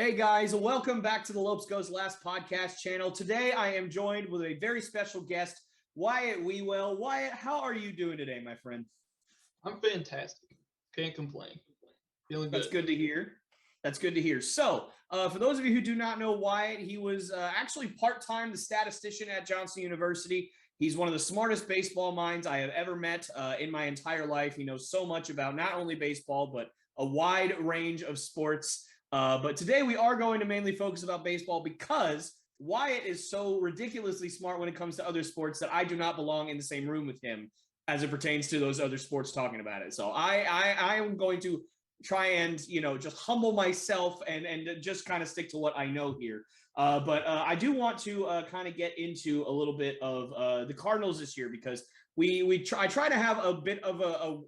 Hey guys, welcome back to the Lopes Goes Last podcast channel. Today I am joined with a very special guest, Wyatt Whewell. Wyatt, how are you doing today, my friend? I'm fantastic. Can't complain. Feeling That's good. good to hear. That's good to hear. For those of you who do not know Wyatt, he was actually part-time the statistician at Johnson University. He's one of the smartest baseball minds I have ever met in my entire life. He knows so much about not only baseball, but a wide range of sports. But today we are going to mainly focus about baseball because Wyatt is so ridiculously smart when it comes to other sports that I do not belong in the same room with him as it pertains to those other sports talking about it. So I am going to try and just humble myself and just kind of stick to what I know here. But I do want to kind of get into a little bit of the Cardinals this year because I try to have a bit of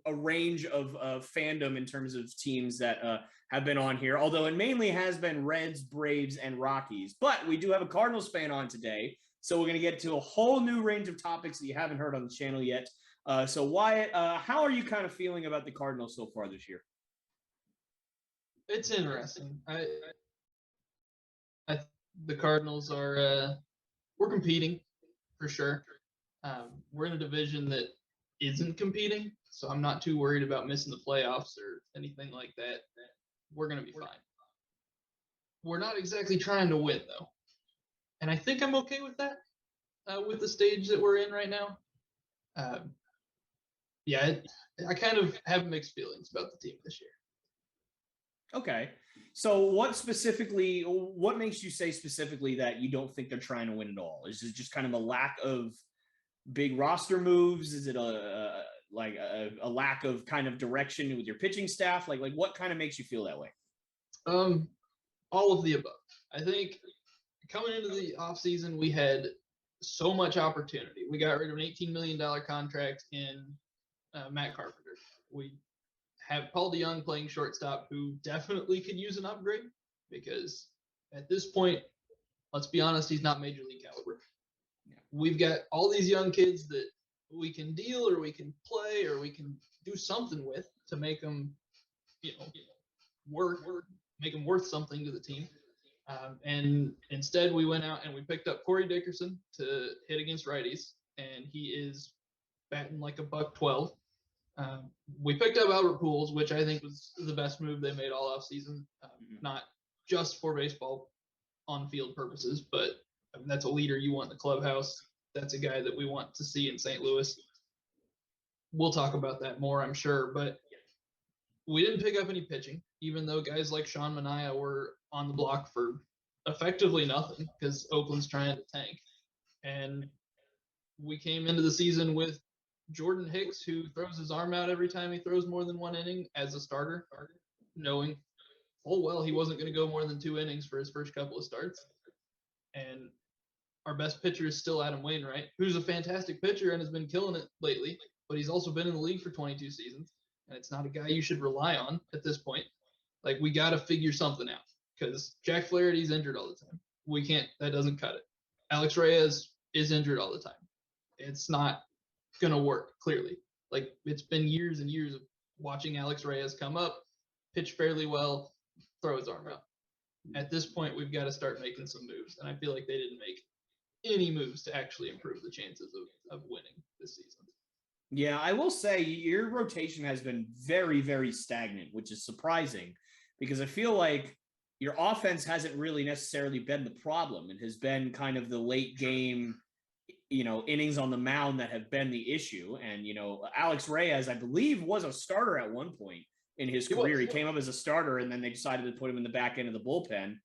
a range of fandom in terms of teams that have been on here. Although it mainly has been Reds, Braves, and Rockies. But we do have a Cardinals fan on today, so we're going to get to a whole new range of topics that you haven't heard on the channel yet. So Wyatt, how are you kind of feeling about the Cardinals so far this year? It's interesting. I the Cardinals are we're competing for sure. We're in a division that isn't competing, so I'm not too worried about missing the playoffs or anything like that. We're gonna be fine. We're not exactly trying to win though, and I think I'm okay with that. With the stage that we're in right now. Um, yeah, I kind of have mixed feelings about the team this year. Okay. So what makes you say specifically that you don't think they're trying to win at all? Is it just kind of a lack of big roster moves? Is it a lack of kind of direction with your pitching staff? Like what kind of makes you feel that way? Um, all of the above. I think coming into the offseason, we had so much opportunity. We got rid of an $18 million contract in Matt Carpenter. We have Paul DeYoung playing shortstop, who definitely could use an upgrade because at this point, let's be honest, he's not major league caliber. Yeah. We've got all these young kids that we can deal or we can play or we can do something with to make them, work, make them worth something to the team. And instead, we went out and we picked up Corey Dickerson to hit against righties, and he is batting like a buck 12. We picked up Albert Pujols, which I think was the best move they made all offseason, not just for baseball on-field purposes, but that's a leader you want in the clubhouse. That's a guy that we want to see in St. Louis. We'll talk about that more, I'm sure, but we didn't pick up any pitching, even though guys like Sean Manaea were on the block for effectively nothing because Oakland's trying to tank. And we came into the season with Jordan Hicks, who throws his arm out every time he throws more than one inning as a starter, knowing full well he wasn't going to go more than 2 innings for his first couple of starts. And our best pitcher is still Adam Wainwright, who's a fantastic pitcher and has been killing it lately, but he's also been in the league for 22 seasons. And it's not a guy you should rely on at this point. Like, we got to figure something out because Jack Flaherty's injured all the time. We can't, that doesn't cut it. Alex Reyes is injured all the time. It's not going to work, clearly. Like, it's been years and years of watching Alex Reyes come up, pitch fairly well, throw his arm out. At this point, we've got to start making some moves. And I feel like they didn't make any moves to actually improve the chances of winning this season. Yeah, I will say your rotation has been very, very stagnant, which is surprising because I feel like your offense hasn't really necessarily been the problem. It has been kind of the late game, innings on the mound that have been the issue. And, Alex Reyes, I believe, was a starter at one point in his career. He came up as a starter, and then they decided to put him in the back end of the bullpen,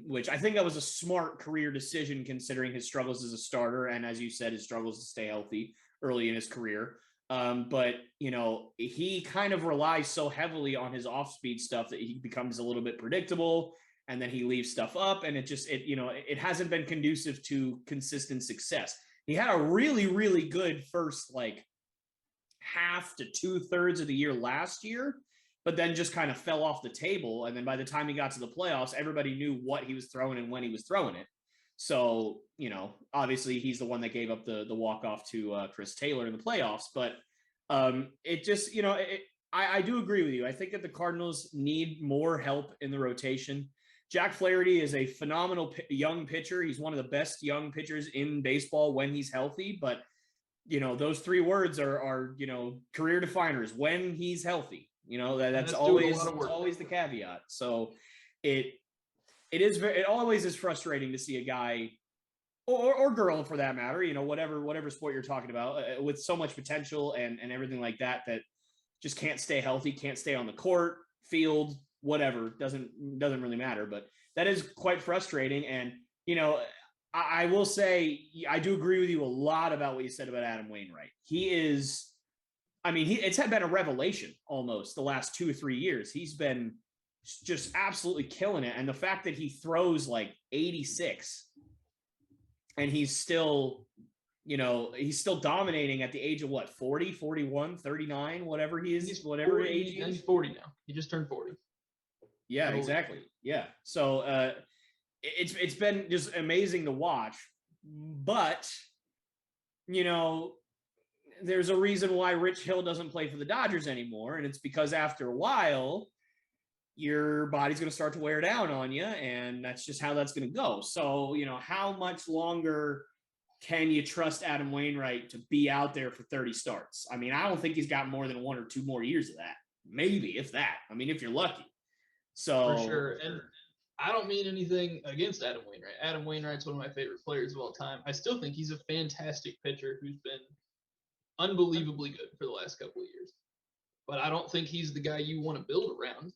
which I think that was a smart career decision considering his struggles as a starter. And as you said, his struggles to stay healthy early in his career. But he kind of relies so heavily on his off-speed stuff that he becomes a little bit predictable, and then he leaves stuff up, and it hasn't been conducive to consistent success. He had a really, really good first half to 2/3 of the year last year, but then just kind of fell off the table. And then by the time he got to the playoffs, everybody knew what he was throwing and when he was throwing it. So, obviously he's the one that gave up the walk-off to Chris Taylor in the playoffs. But it just, I do agree with you. I think that the Cardinals need more help in the rotation. Jack Flaherty is a phenomenal young pitcher. He's one of the best young pitchers in baseball when he's healthy. But, those three words are career definers: when he's healthy. That's always the caveat. So it always is frustrating to see a guy or girl, for that matter, whatever sport you're talking about, with so much potential and everything like that just can't stay healthy, can't stay on the court, field, whatever, doesn't really matter. But that is quite frustrating. And I will say, I do agree with you a lot about what you said about Adam Wainwright. It's been a revelation almost the last 2 or 3 years. He's been just absolutely killing it. And the fact that he throws like 86 and he's still dominating at the age of what, 40, 41, 39, whatever he is, he's whatever 40, age he is. He's 40 now. He just turned 40. Yeah, exactly. Yeah. So it's been just amazing to watch. But, there's a reason why Rich Hill doesn't play for the Dodgers anymore. And it's because after a while, your body's going to start to wear down on you. And that's just how that's going to go. So, how much longer can you trust Adam Wainwright to be out there for 30 starts? I mean, I don't think he's got more than 1 or 2 more years of that. Maybe, if that. I mean, if you're lucky. So for sure. And I don't mean anything against Adam Wainwright. Adam Wainwright's one of my favorite players of all time. I still think he's a fantastic pitcher who's been unbelievably good for the last couple of years. But I don't think he's the guy you want to build around.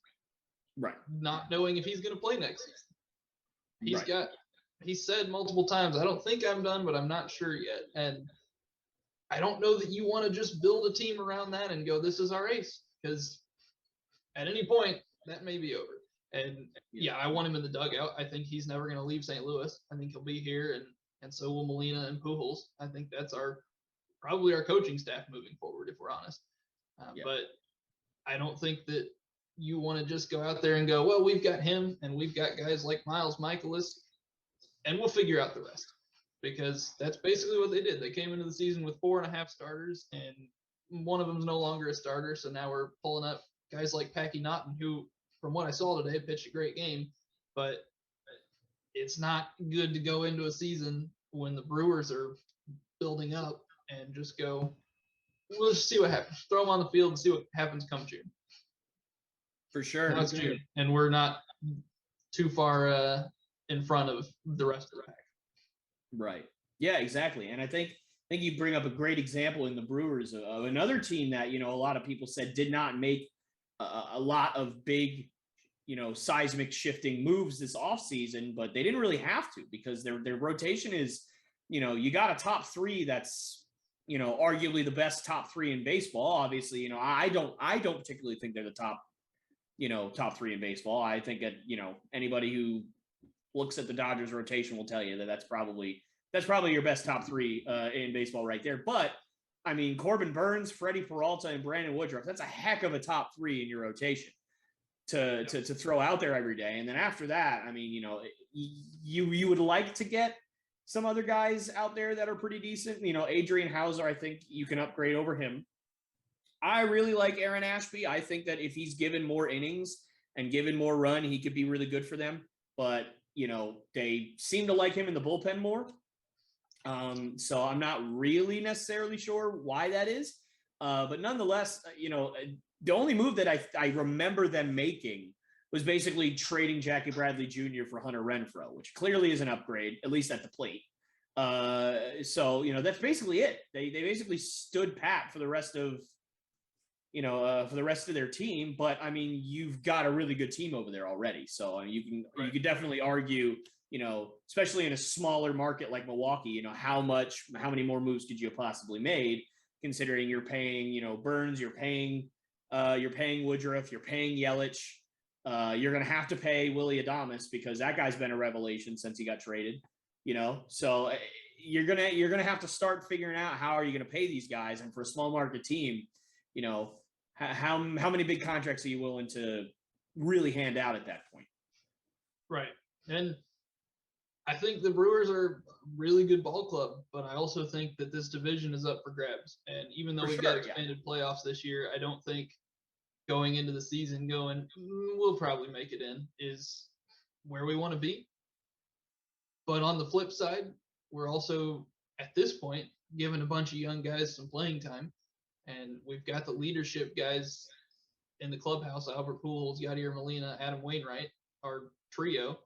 Right. Not knowing if he's going to play next season. He said multiple times, I don't think I'm done, but I'm not sure yet. And I don't know that you want to just build a team around that and go, this is our ace. Because at any point, that may be over. And yeah, I want him in the dugout. I think he's never going to leave St. Louis. I think he'll be here, and so will Molina and Pujols. I think that's probably our coaching staff moving forward, if we're honest. But I don't think that you want to just go out there and go, well, we've got him, and we've got guys like Miles Michaelis, and we'll figure out the rest. Because that's basically what they did. They came into the season with 4.5 starters, and one of them's no longer a starter, so now we're pulling up guys like Packy Naughton, who, from what I saw today, pitched a great game, but it's not good to go into a season when the Brewers are building up and just go, we'll just see what happens. Throw them on the field and see what happens come June. For sure. Now it's June, and we're not too far in front of the rest of the pack. Right. Yeah, exactly. And I think you bring up a great example in the Brewers of another team that, a lot of people said did not make a lot of big, seismic shifting moves this offseason, but they didn't really have to, because their rotation is, you got a top 3 that's, arguably the best top 3 in baseball. Obviously, I don't particularly think they're the top 3 in baseball. I think that, anybody who looks at the Dodgers rotation will tell you that that's probably your best top 3 in baseball right there. But I mean, Corbin Burns, Freddie Peralta, and Brandon Woodruff, that's a heck of a top 3 in your rotation to throw out there every day. And then after that, I mean, you would like to get some other guys out there that are pretty decent. Adrian Hauser, I think you can upgrade over him. I really like Aaron Ashby. I think that if he's given more innings and given more run, he could be really good for them. But, they seem to like him in the bullpen more. So I'm not really necessarily sure why that is. But nonetheless, the only move that I remember them making was basically trading Jackie Bradley Jr. for Hunter Renfroe, which clearly is an upgrade, at least at the plate. So, that's basically it. They basically stood pat for the rest of, their team. But I mean, you've got a really good team over there already. So you could definitely argue, especially in a smaller market like Milwaukee, how many more moves could you have possibly made, considering you're paying, Burns, you're paying Woodruff, you're paying Yelich. You're going to have to pay Willy Adames because that guy's been a revelation since he got traded, so you're going to have to start figuring out how are you going to pay these guys. And for a small market team, how many big contracts are you willing to really hand out at that point? Right. And I think the Brewers are a really good ball club, but I also think that this division is up for grabs. And even though we've got expanded playoffs this year, I don't think going into the season we'll probably make it in is where we want to be. But on the flip side, we're also at this point giving a bunch of young guys some playing time, and we've got the leadership guys in the clubhouse: Alber, Pujols, Yadier, Molina, Adam Wainwright, our trio,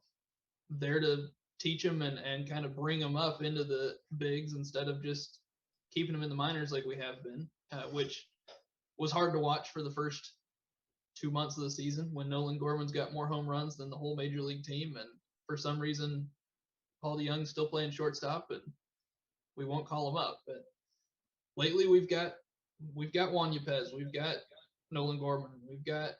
there to teach them and kind of bring them up into the bigs instead of just keeping them in the minors like we have been, which was hard to watch for the first 2 months of the season when Nolan Gorman's got more home runs than the whole major league team, and for some reason Paul DeYoung's still playing shortstop, and we won't call him up. But lately we've got Juan Yepez, we've got Nolan Gorman, we've got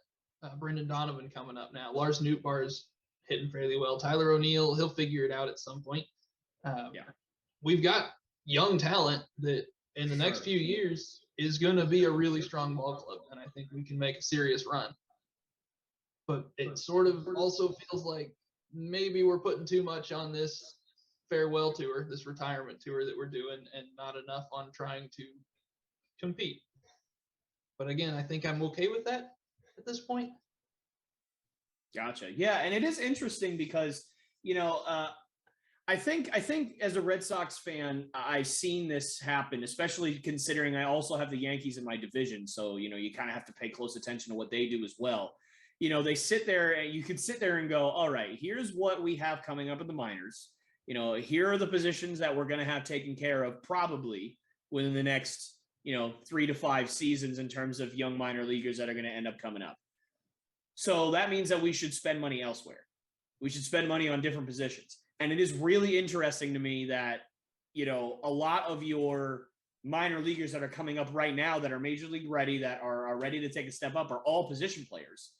Brendan Donovan coming up now. Lars Nootbaar's hitting fairly well. Tyler O'Neill, he'll figure it out at some point. We've got young talent that in the next few years is going to be a really strong ball club, and I think we can make a serious run. But it sort of also feels like maybe we're putting too much on this farewell tour, this retirement tour that we're doing, and not enough on trying to compete. But again, I think I'm okay with that at this point. Gotcha. Yeah, and it is interesting because, I think as a Red Sox fan, I've seen this happen, especially considering I also have the Yankees in my division. So, you kind of have to pay close attention to what they do as well. They sit there and you can sit there and go, all right, here's what we have coming up in the minors. Here are the positions that we're going to have taken care of probably within the next, 3 to 5 seasons in terms of young minor leaguers that are going to end up coming up. So that means that we should spend money elsewhere. We should spend money on different positions. And it is really interesting to me that, a lot of your minor leaguers that are coming up right now that are major league ready, that are ready to take a step up, are all position players.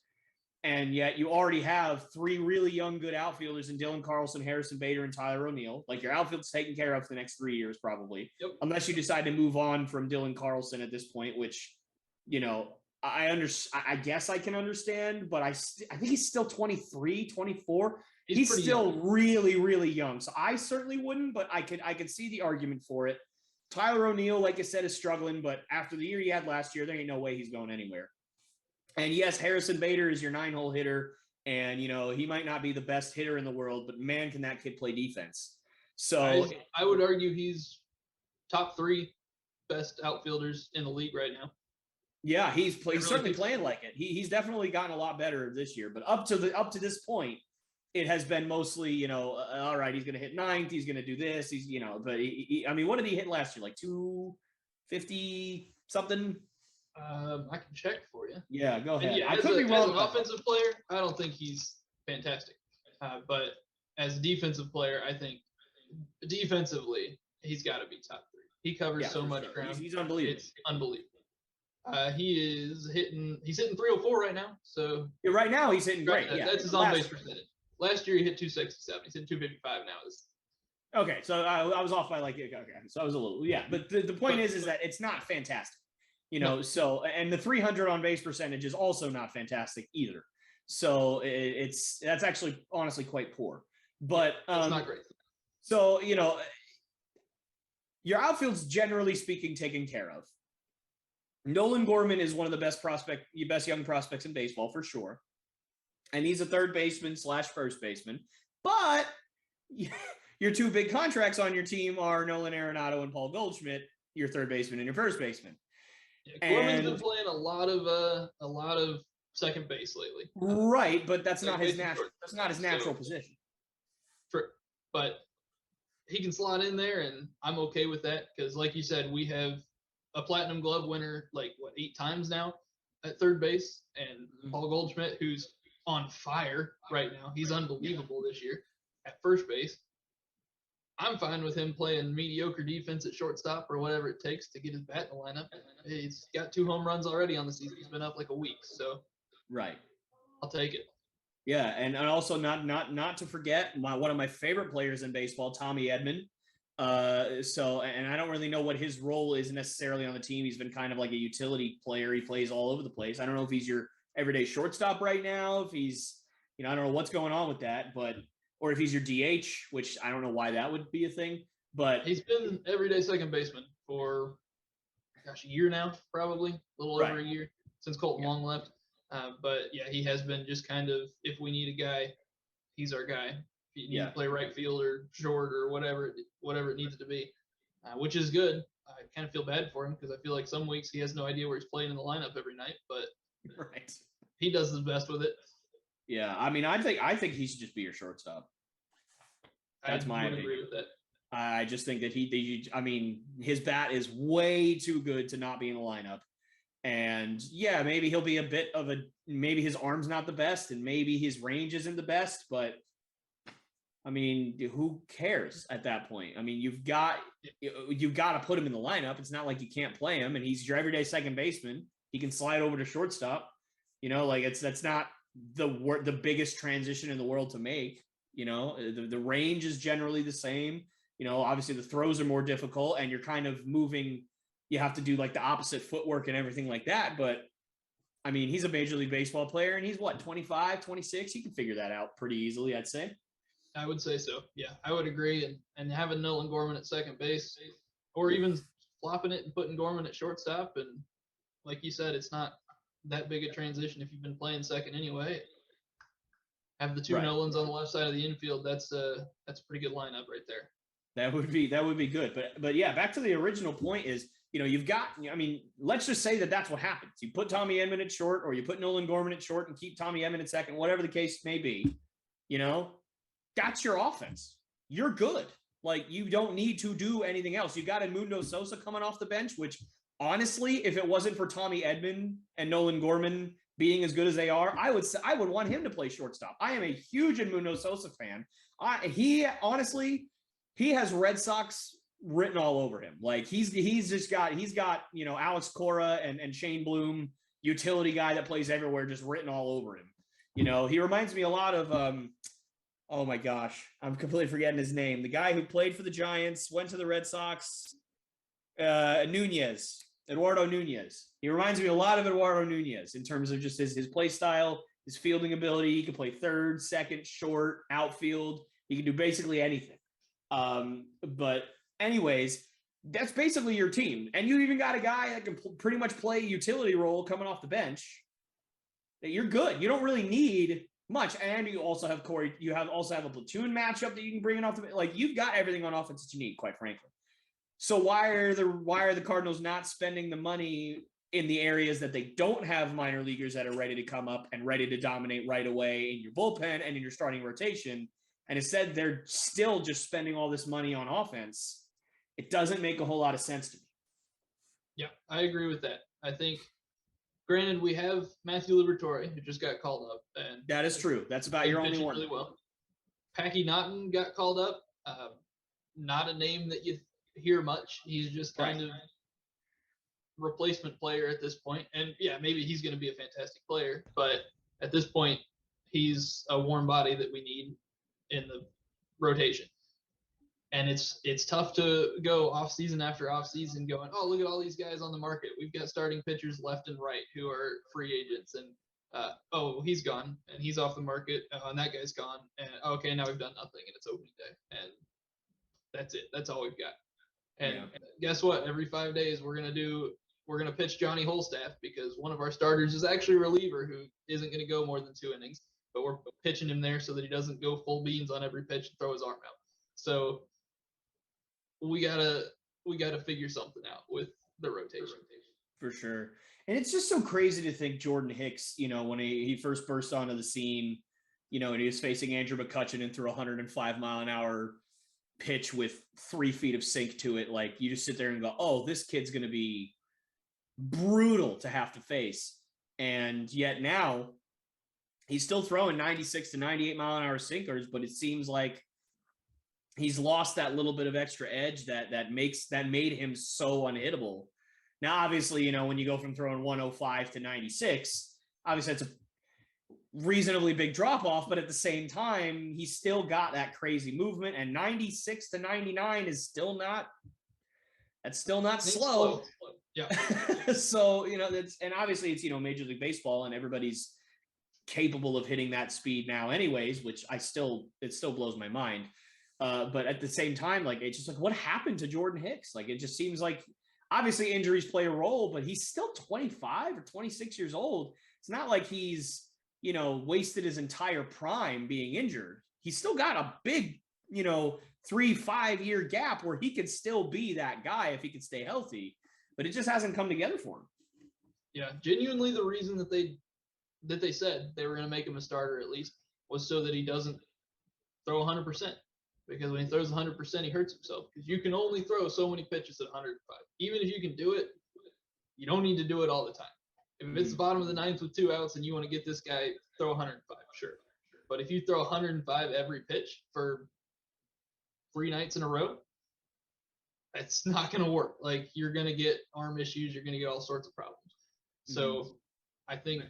And yet you already have 3 really young, good outfielders in Dylan Carlson, Harrison Bader, and Tyler O'Neill. Like, your outfield's taken care of for the next 3 years, probably. Yep. Unless you decide to move on from Dylan Carlson at this point, which, I guess I can understand, but I think he's still 23, 24. He's still young. Really, really young. So I certainly wouldn't, but I could see the argument for it. Tyler O'Neill, like I said, is struggling, but after the year he had last year, there ain't no way he's going anywhere. And yes, Harrison Bader is your 9-hole hitter, and he might not be the best hitter in the world, but man, can that kid play defense. So I would argue he's top 3 best outfielders in the league right now. Yeah, he's certainly playing like it. He's definitely gotten a lot better this year, but up to this point, it has been mostly, all right, he's going to hit 9th, he's going to do this, but what did he hit last year? Like 250 something? I can check for you. Yeah, go ahead. Yeah, I could be wrong. As an offensive player, I don't think he's fantastic. But as a defensive player, I think defensively, he's got to be top 3. He covers so much ground. He's unbelievable. It's unbelievable. He's hitting 304 right now. So right now he's hitting great. Yeah, that's his on-base percentage. Last year he hit 267. He's hitting 255 now. Okay, so I was off by so I was a little but the point is that it's not fantastic. No. So, and the 300 on base percentage is also not fantastic either. So that's actually honestly quite poor. But it's not great. So your outfield's generally speaking taken care of. Nolan Gorman is one of the best young prospects in baseball for sure. And he's a third baseman / first baseman. But your 2 big contracts on your team are Nolan Arenado and Paul Goldschmidt, your third baseman and your first baseman. Yeah, Gorman's been playing a lot of second base lately. Right, but that's not his natural position. But he can slot in there, and I'm okay with that because, like you said, we have a Platinum Glove winner 8 times now at third base, and Paul Goldschmidt, who's on fire right now. He's unbelievable this year at first base. I'm fine with him playing mediocre defense at shortstop or whatever it takes to get his bat in the lineup. He's got 2 home runs already on the season. He's been up like a week, so right. I'll take it. Yeah, and also not to forget one of my favorite players in baseball, Tommy Edman. And I don't really know what his role is necessarily on the team. He's been kind of like a utility player. He plays all over the place. I don't know if he's your everyday shortstop right now, if he's, I don't know what's going on with that, or if he's your DH, which I don't know why that would be a thing, but he's been everyday second baseman for a year now, probably a little over a year since Colton Long left. But yeah, he has been just kind of, if we need a guy, he's our guy. If you need to play right field or short or whatever it needs to be, which is good. I kind of feel bad for him because I feel like some weeks he has no idea where he's playing in the lineup every night, but right. He does his best with it. Yeah, I mean, I think he should just be your shortstop. That's my opinion. Agree with that. I just think that I mean, his bat is way too good to not be in the lineup. And yeah, maybe he'll be maybe his arm's not the best and maybe his range isn't the best, but I mean, who cares at that point? I mean, you've got to put him in the lineup. It's not like you can't play him, and he's your everyday second baseman. He can slide over to shortstop. Like that's not the biggest transition in the world to make. The range is generally the same. Obviously the throws are more difficult, and you're kind of moving. You have to do like the opposite footwork and everything like that. But I mean, he's a Major League Baseball player, and he's 25, 26. He can figure that out pretty easily, I'd say. I would say so. Yeah, I would agree. And having Nolan Gorman at second base, or even flopping it and putting Gorman at shortstop, and like you said, it's not that big a transition if you've been playing second anyway. Have the two Nolans on the left side of the infield. That's a pretty good lineup right there. That would be good. But yeah, back to the original point is, you've got, I mean, let's just say that that's what happens. You put Tommy Edman at short, or you put Nolan Gorman at short and keep Tommy Edman at second, whatever the case may be, that's your offense. You're good. Like, you don't need to do anything else. You got Edmundo Sosa coming off the bench, which honestly, if it wasn't for Tommy Edman and Nolan Gorman being as good as they are, I would want him to play shortstop. I am a huge Edmundo Sosa fan. He has Red Sox written all over him. Like, he's got Alex Cora and Shane Bloom, utility guy that plays everywhere, just written all over him. He reminds me a lot of oh my gosh, I'm completely forgetting his name. The guy who played for the Giants, went to the Red Sox, Eduardo Nunez. He reminds me a lot of Eduardo Nunez in terms of just his play style, his fielding ability. He can play third, second, short, outfield. He can do basically anything. But anyways, that's basically your team. And you even got a guy that can pretty much play a utility role coming off the bench. That you're good. You don't really need much. And you also have Corey. You also have a platoon matchup that you can bring in off the bench. Like, you've got everything on offense that you need, quite frankly. So why are the Cardinals not spending the money in the areas that they don't have minor leaguers that are ready to come up and ready to dominate right away in your bullpen and in your starting rotation? And instead, they're still just spending all this money on offense. It doesn't make a whole lot of sense to me. Yeah, I agree with that. I think, granted, we have Matthew Liberatore, who just got called up. And that is true. That's about your only one. Really well. Packy Naughton got called up. Not a name that you hear much. He's just kind of replacement player at this point. And yeah, maybe he's going to be a fantastic player, but at this point, he's a warm body that we need in the rotation. And it's tough to go off season after off season going, oh, look at all these guys on the market. We've got starting pitchers left and right who are free agents, and oh, he's gone and he's off the market, and that guy's gone, and okay, now we've done nothing and it's opening day, and that's it. That's all we've got. And guess what? Every 5 days we're gonna pitch Johnny Holstaff because one of our starters is actually a reliever who isn't gonna go more than 2 innings, but we're pitching him there so that he doesn't go full beans on every pitch and throw his arm out. So we gotta figure something out with the rotation. For sure. And it's just so crazy to think Jordan Hicks, when he first burst onto the scene, and he was facing Andrew McCutchen and threw a 105-mile-an-hour pitch with 3 feet of sink to it. Like, you just sit there and go, oh, this kid's going to be brutal to have to face. And yet now he's still throwing 96 to 98-mile-an-hour sinkers, but it seems like he's lost that little bit of extra edge that made him so unhittable. Now, obviously, when you go from throwing 105 to 96, obviously that's a reasonably big drop off, but at the same time, he's still got that crazy movement, and 96 to 99 is still not slow. Yeah. So, and obviously it's, Major League Baseball, and everybody's capable of hitting that speed now anyways, which it still blows my mind. But at the same time, like, it's just like, what happened to Jordan Hicks? Like, it just seems like, obviously injuries play a role, but he's still 25 or 26 years old. It's not like he's, wasted his entire prime being injured. he's still got a big, 3-5 year gap where he could still be that guy if he could stay healthy, but it just hasn't come together for him. Yeah, genuinely the reason that they said they were going to make him a starter at least was so that he doesn't throw 100%. Because when he throws 100%, he hurts himself. Because you can only throw so many pitches at 105. Even if you can do it, you don't need to do it all the time. If it's the bottom of the ninth with 2 outs and you want to get this guy, throw 105, sure. But if you throw 105 every pitch for 3 nights in a row, it's not going to work. Like, you're going to get arm issues. You're going to get all sorts of problems. So I think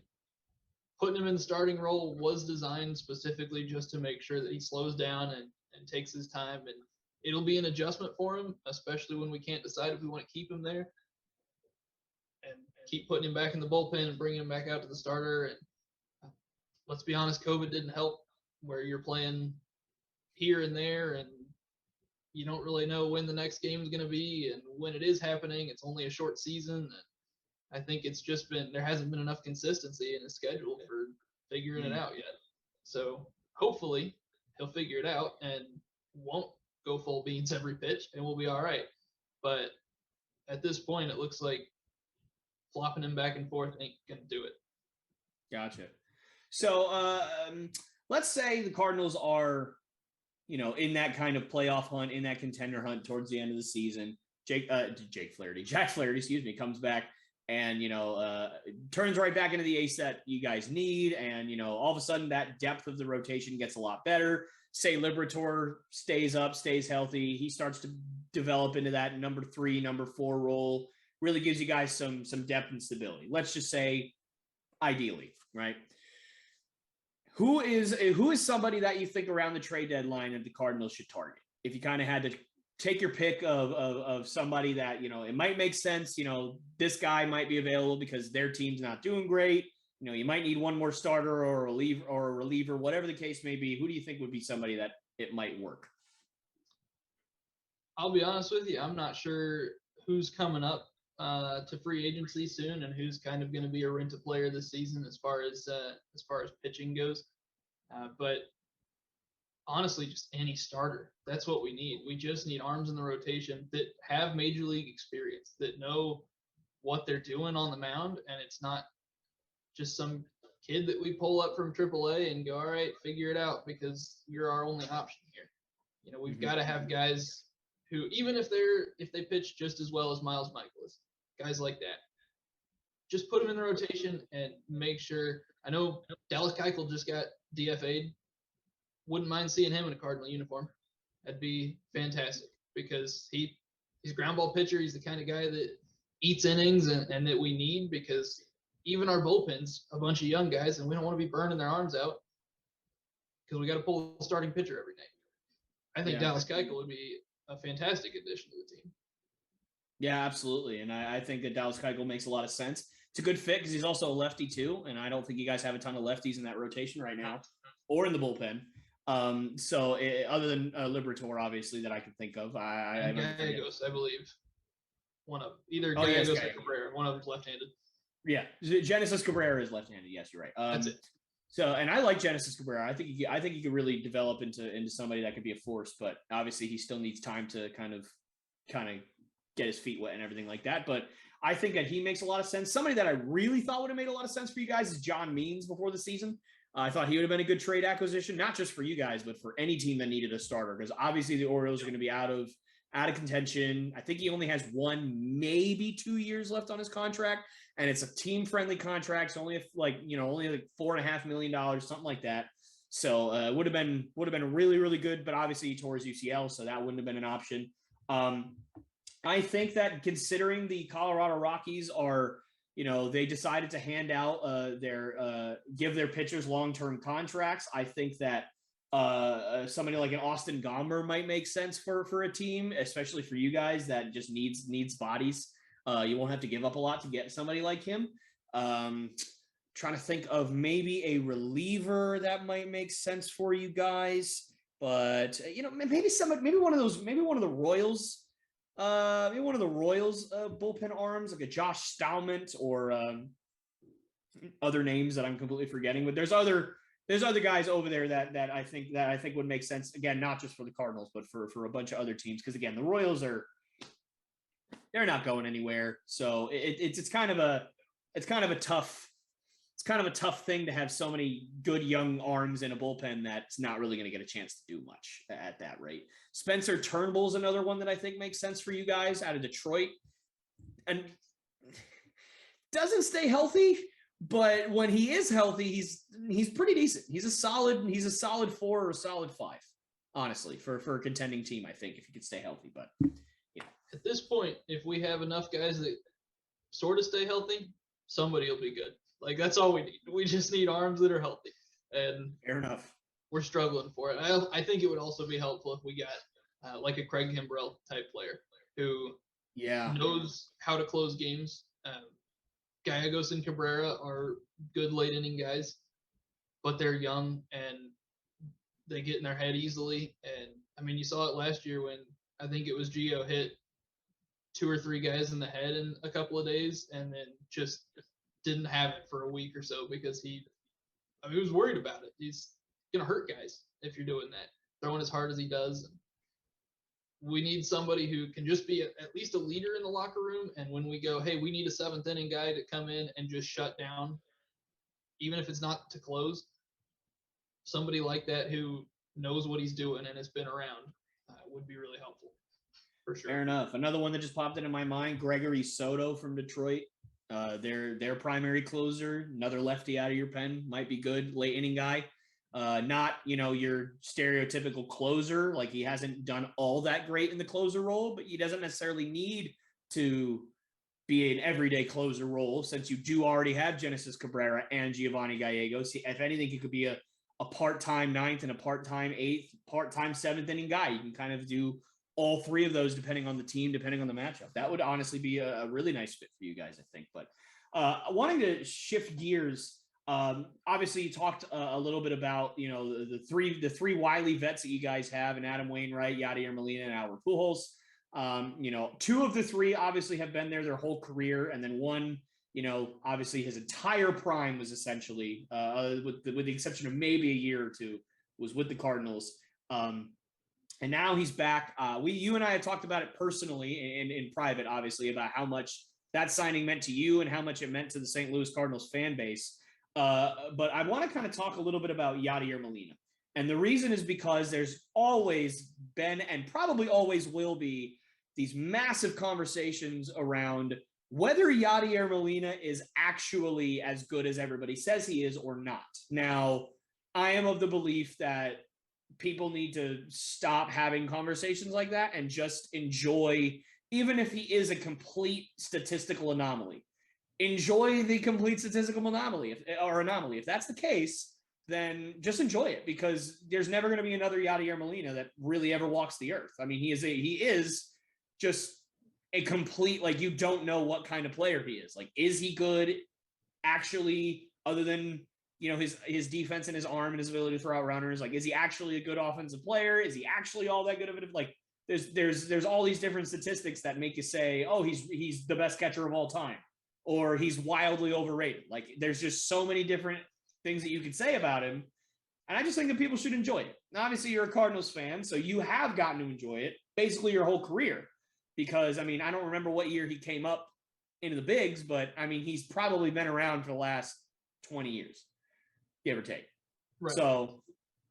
putting him in the starting role was designed specifically just to make sure that he slows down and takes his time. And it'll be an adjustment for him, especially when we can't decide if we want to keep him there and keep putting him back in the bullpen and bringing him back out to the starter. And let's be honest, COVID didn't help, where you're playing here and there and you don't really know when the next game is going to be, and when it is happening, it's only a short season. And I think it's just there hasn't been enough consistency in his schedule for figuring it out yet. So hopefully he'll figure it out and won't go full beans every pitch, and we'll be all right. But at this point, it looks like flopping him back and forth ain't going to do it. Gotcha. So let's say the Cardinals are, in that kind of playoff hunt, in that contender hunt towards the end of the season. Jack Flaherty, comes back and, turns right back into the ace that you guys need. And, all of a sudden that depth of the rotation gets a lot better. Say Liberatore stays up, stays healthy. He starts to develop into that number 3, number 4 role. Really gives you guys some depth and stability. Let's just say ideally, right? Who is somebody that you think around the trade deadline that the Cardinals should target? If you kind of had to take your pick of somebody that, it might make sense, this guy might be available because their team's not doing great. You might need one more starter or a reliever, whatever the case may be. Who do you think would be somebody that it might work? I'll be honest with you. I'm not sure who's coming up to free agency soon and who's kind of going to be a rent a player this season as far as pitching goes. But honestly, just any starter. That's what we need. We just need arms in the rotation that have major league experience, that know what they're doing on the mound, and it's not just some kid that we pull up from AAA and go, all right, figure it out because you're our only option here. We've got to have guys who, even if they pitch just as well as Miles Michaelis, guys like that, just put them in the rotation and make sure. I know Dallas Keuchel just got DFA'd. Wouldn't mind seeing him in a Cardinal uniform. That'd be fantastic because he's a ground ball pitcher. He's the kind of guy that eats innings and that we need, because even our bullpen's a bunch of young guys and we don't want to be burning their arms out because we got to pull the starting pitcher every night. I think Dallas Keuchel would be a fantastic addition to the team. Yeah, absolutely. And I think that Dallas Keuchel makes a lot of sense. It's a good fit because he's also a lefty too. And I don't think you guys have a ton of lefties in that rotation right now or in the bullpen. Other than Liberatore, obviously, that I can think of. Gallegos, I believe. One of either Gallegos or Cabrera. One of them's left-handed. Yeah, Genesis Cabrera is left-handed. Yes, you're right. That's it. So, and I like Genesis Cabrera. I think he could really develop into somebody that could be a force. But obviously, he still needs time to kind of get his feet wet and everything like that. But I think that he makes a lot of sense. Somebody that I really thought would have made a lot of sense for you guys is John Means before the season. I thought he would have been a good trade acquisition, not just for you guys, but for any team that needed a starter. Because obviously the Orioles are going to be out of contention. I think he only has 1, maybe 2 years left on his contract, and it's a team-friendly contract. So only $4.5 million, something like that. So it would have been really, really good. But obviously he tore his UCL, so that wouldn't have been an option. I think that considering the Colorado Rockies are, they decided to hand out give their pitchers long-term contracts. I think that somebody like an Austin Gomber might make sense for a team, especially for you guys that just needs bodies. You won't have to give up a lot to get somebody like him. Trying to think of maybe a reliever that might make sense for you guys, but maybe one of the Royals. Maybe one of the Royals bullpen arms, like a Josh Stalmont or other names that I'm completely forgetting. But there's other there's other guys over there that I think would make sense. Again, not just for the Cardinals, but for a bunch of other teams. Because again, the Royals they're not going anywhere. So it's kind of a tough thing to have so many good young arms in a bullpen that's not really going to get a chance to do much at that rate. Spencer Turnbull's another one that I think makes sense for you guys out of Detroit, and doesn't stay healthy, but when he is healthy, he's pretty decent. He's a solid 4 or a solid 5, honestly, for a contending team. I think if he could stay healthy, but at this point, if we have enough guys that sort of stay healthy, somebody will be good. Like, that's all we need. We just need arms that are healthy. And fair enough. We're struggling for it. I think it would also be helpful if we got like a Craig Kimbrell type player who knows how to close games. Gallegos and Cabrera are good late inning guys, but they're young and they get in their head easily. And, I mean, you saw it last year when I think it was Gio hit 2 or 3 guys in the head in a couple of days and then just didn't have it for a week or so because he was worried about it. He's going to hurt guys if you're doing that, throwing as hard as he does. We need somebody who can just be at least a leader in the locker room. And when we go, hey, we need a 7th inning guy to come in and just shut down, even if it's not to close, somebody like that who knows what he's doing and has been around would be really helpful. For sure. Fair enough. Another one that just popped into my mind, Gregory Soto from Detroit. Their primary closer, another lefty out of your pen, might be good. Late inning guy. Not, your stereotypical closer. Like, he hasn't done all that great in the closer role, but he doesn't necessarily need to be an everyday closer role since you do already have Genesis Cabrera and Giovanni Gallegos. If anything, he could be a part-time 9th and a part-time 8th, part-time 7th inning guy. You can kind of do all 3 of those depending on the team, depending on the matchup. That would honestly be a really nice fit for you guys, I think. But wanting to shift gears, obviously you talked a little bit about, the three wily vets that you guys have, and Adam Wainwright, Yadier Molina, and Alber Pujols. 2 of the 3 obviously have been there their whole career, and then one, obviously his entire prime was essentially, with the exception of maybe a year or 2, was with the Cardinals. And now he's back. You and I had talked about it personally in private, obviously, about how much that signing meant to you and how much it meant to the St. Louis Cardinals fan base. But I want to kind of talk a little bit about Yadier Molina. And the reason is because there's always been and probably always will be these massive conversations around whether Yadier Molina is actually as good as everybody says he is or not. Now, I am of the belief that people need to stop having conversations like that and just enjoy, even if he is a complete statistical anomaly, enjoy the complete statistical anomaly. If that's the case, then just enjoy it, because there's never going to be another Yadier Molina that really ever walks the earth. I mean, he is just a complete, like, you don't know what kind of player he is. Like, is he good actually, other than his defense and his arm and his ability to throw out runners? Like, is he actually a good offensive player? Is he actually all that good of it? Like, there's all these different statistics that make you say, oh, he's the best catcher of all time, or he's wildly overrated. Like, there's just so many different things that you can say about him. And I just think that people should enjoy it. Now, obviously, you're a Cardinals fan, so you have gotten to enjoy it basically your whole career. Because, I mean, I don't remember what year he came up into the bigs, but, I mean, he's probably been around for the last 20 years, give or take. Right. So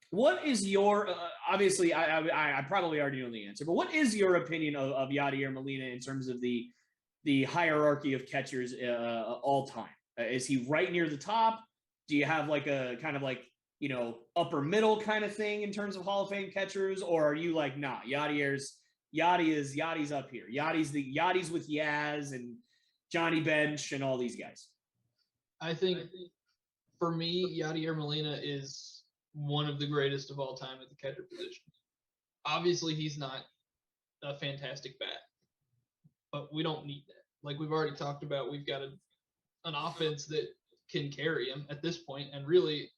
what is your obviously, I probably already know the answer, but what is your opinion of Yadier Molina in terms of the hierarchy of catchers all time? Is he right near the top? Do you have like a kind of like, upper middle kind of thing in terms of Hall of Fame catchers? Or are you like, nah, Yadi's up here. Yadi's with Yaz and Johnny Bench and all these guys? I think for me, Yadier Molina is one of the greatest of all time at the catcher position. Obviously, he's not a fantastic bat, but we don't need that. Like we've already talked about, we've got an offense that can carry him at this point, and really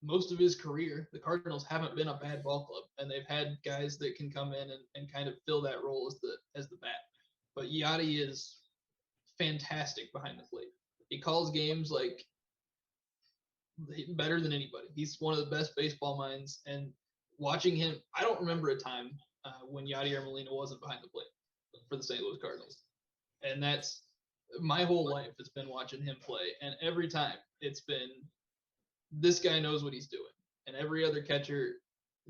most of his career, the Cardinals haven't been a bad ball club, and they've had guys that can come in and kind of fill that role as the bat. But Yadi is fantastic behind the plate. He calls games like better than anybody. He's one of the best baseball minds, and watching him, I don't remember a time when Yadier Molina wasn't behind the plate for the St. Louis Cardinals. And that's my whole life has been watching him play. And every time it's been, this guy knows what he's doing. And every other catcher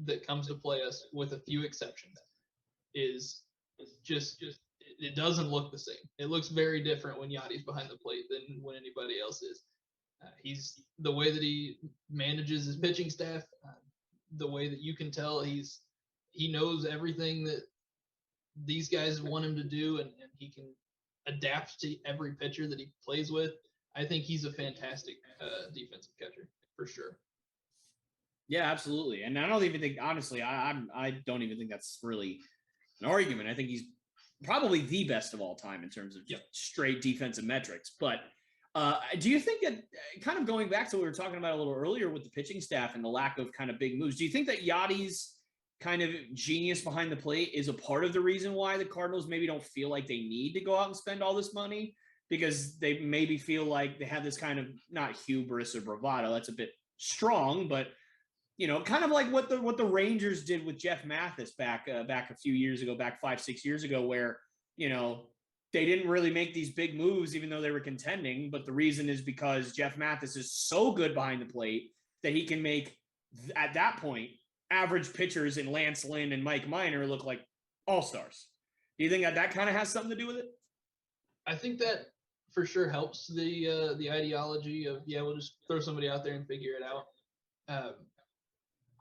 that comes to play us, with a few exceptions, is just it doesn't look the same. It looks very different when Yadi's behind the plate than when anybody else is. He's the way that he manages his pitching staff, the way that you can tell he knows everything that these guys want him to do, and he can adapt to every pitcher that he plays with. I think he's a fantastic defensive catcher for sure. Yeah, absolutely. And I don't even think, honestly, I don't even think that's really an argument. I think he's probably the best of all time in terms of just straight defensive metrics. But do you think that, kind of going back to what we were talking about a little earlier with the pitching staff and the lack of kind of big moves, do you think that Yadi's kind of genius behind the plate is a part of the reason why the Cardinals maybe don't feel like they need to go out and spend all this money? Because they maybe feel like they have this kind of, not hubris or bravado, that's a bit strong, but kind of like what the Rangers did with Jeff Mathis back a few years ago, back 5-6 years ago, where they didn't really make these big moves even though they were contending. But the reason is because Jeff Mathis is so good behind the plate that he can make, at that point, average pitchers in Lance Lynn and Mike Minor look like all-stars. Do you think that kind of has something to do with it? I think that for sure helps the ideology of, we'll just throw somebody out there and figure it out.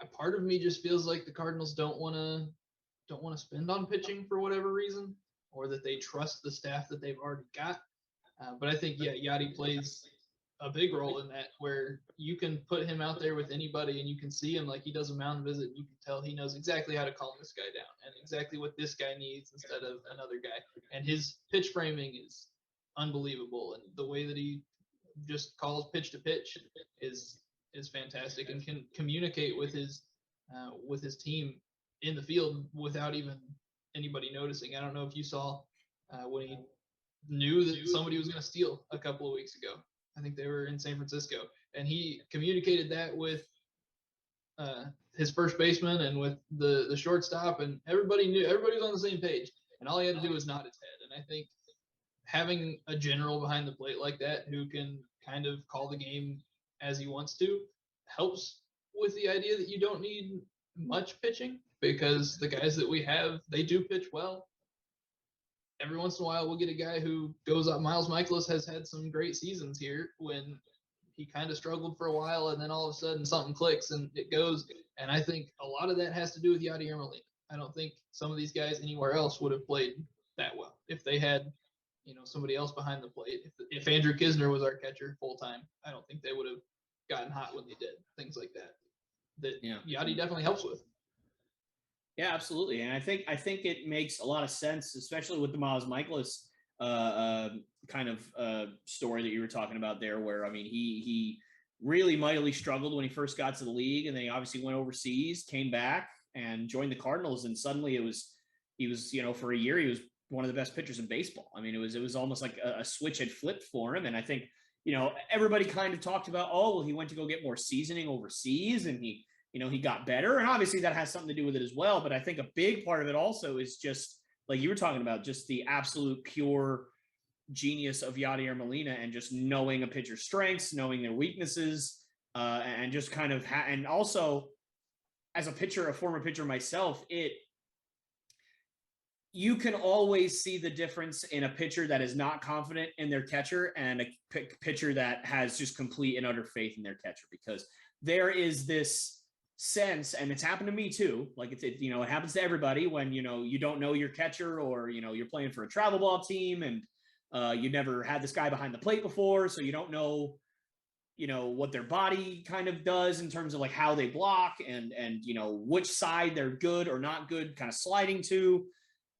A part of me just feels like the Cardinals don't want to spend on pitching for whatever reason, or that they trust the staff that they've already got. But I think, Yadi plays a big role in that, where you can put him out there with anybody and you can see him, like he does a mound visit, and you can tell he knows exactly how to calm this guy down and exactly what this guy needs instead of another guy. And his pitch framing is unbelievable, and the way that he just calls pitch to pitch is fantastic, and can communicate with his team in the field without even anybody noticing. I don't know if you saw when he knew that somebody was going to steal a couple of weeks ago. I think they were in San Francisco, and he communicated that with his first baseman and with the shortstop, and everybody was on the same page, and all he had to do was nod his head. And I think having a general behind the plate like that who can kind of call the game as he wants to helps with the idea that you don't need much pitching, because the guys that we have, they do pitch well. Every once in a while, we'll get a guy who goes up. Miles Michaelis has had some great seasons here when he kind of struggled for a while, and then all of a sudden something clicks and it goes. And I think a lot of that has to do with Yadier Molina. I don't think some of these guys anywhere else would have played that well if they had, somebody else behind the plate. If Andrew Kisner was our catcher full time, I don't think they would have gotten hot when they did. Things like that Yadi definitely helps with. Yeah, absolutely. And I think it makes a lot of sense, especially with the Miles Michaelis kind of story that you were talking about there, where, I mean, he really mightily struggled when he first got to the league, and then he obviously went overseas, came back and joined the Cardinals. And suddenly he was, for a year, he was one of the best pitchers in baseball. I mean, it was almost like a switch had flipped for him. And I think, everybody kind of talked about, he went to go get more seasoning overseas, and he got better. And obviously that has something to do with it as well. But I think a big part of it also is just, like you were talking about, just the absolute pure genius of Yadier Molina, and just knowing a pitcher's strengths, knowing their weaknesses, and just kind of, and also as a former pitcher myself, you can always see the difference in a pitcher that is not confident in their catcher and a pitcher that has just complete and utter faith in their catcher, because there is this sense, and it's happened to me too. Like it happens to everybody when, you don't know your catcher, or, you're playing for a travel ball team, and you never had this guy behind the plate before. So you don't know, what their body kind of does in terms of like how they block and which side they're good or not good kind of sliding to.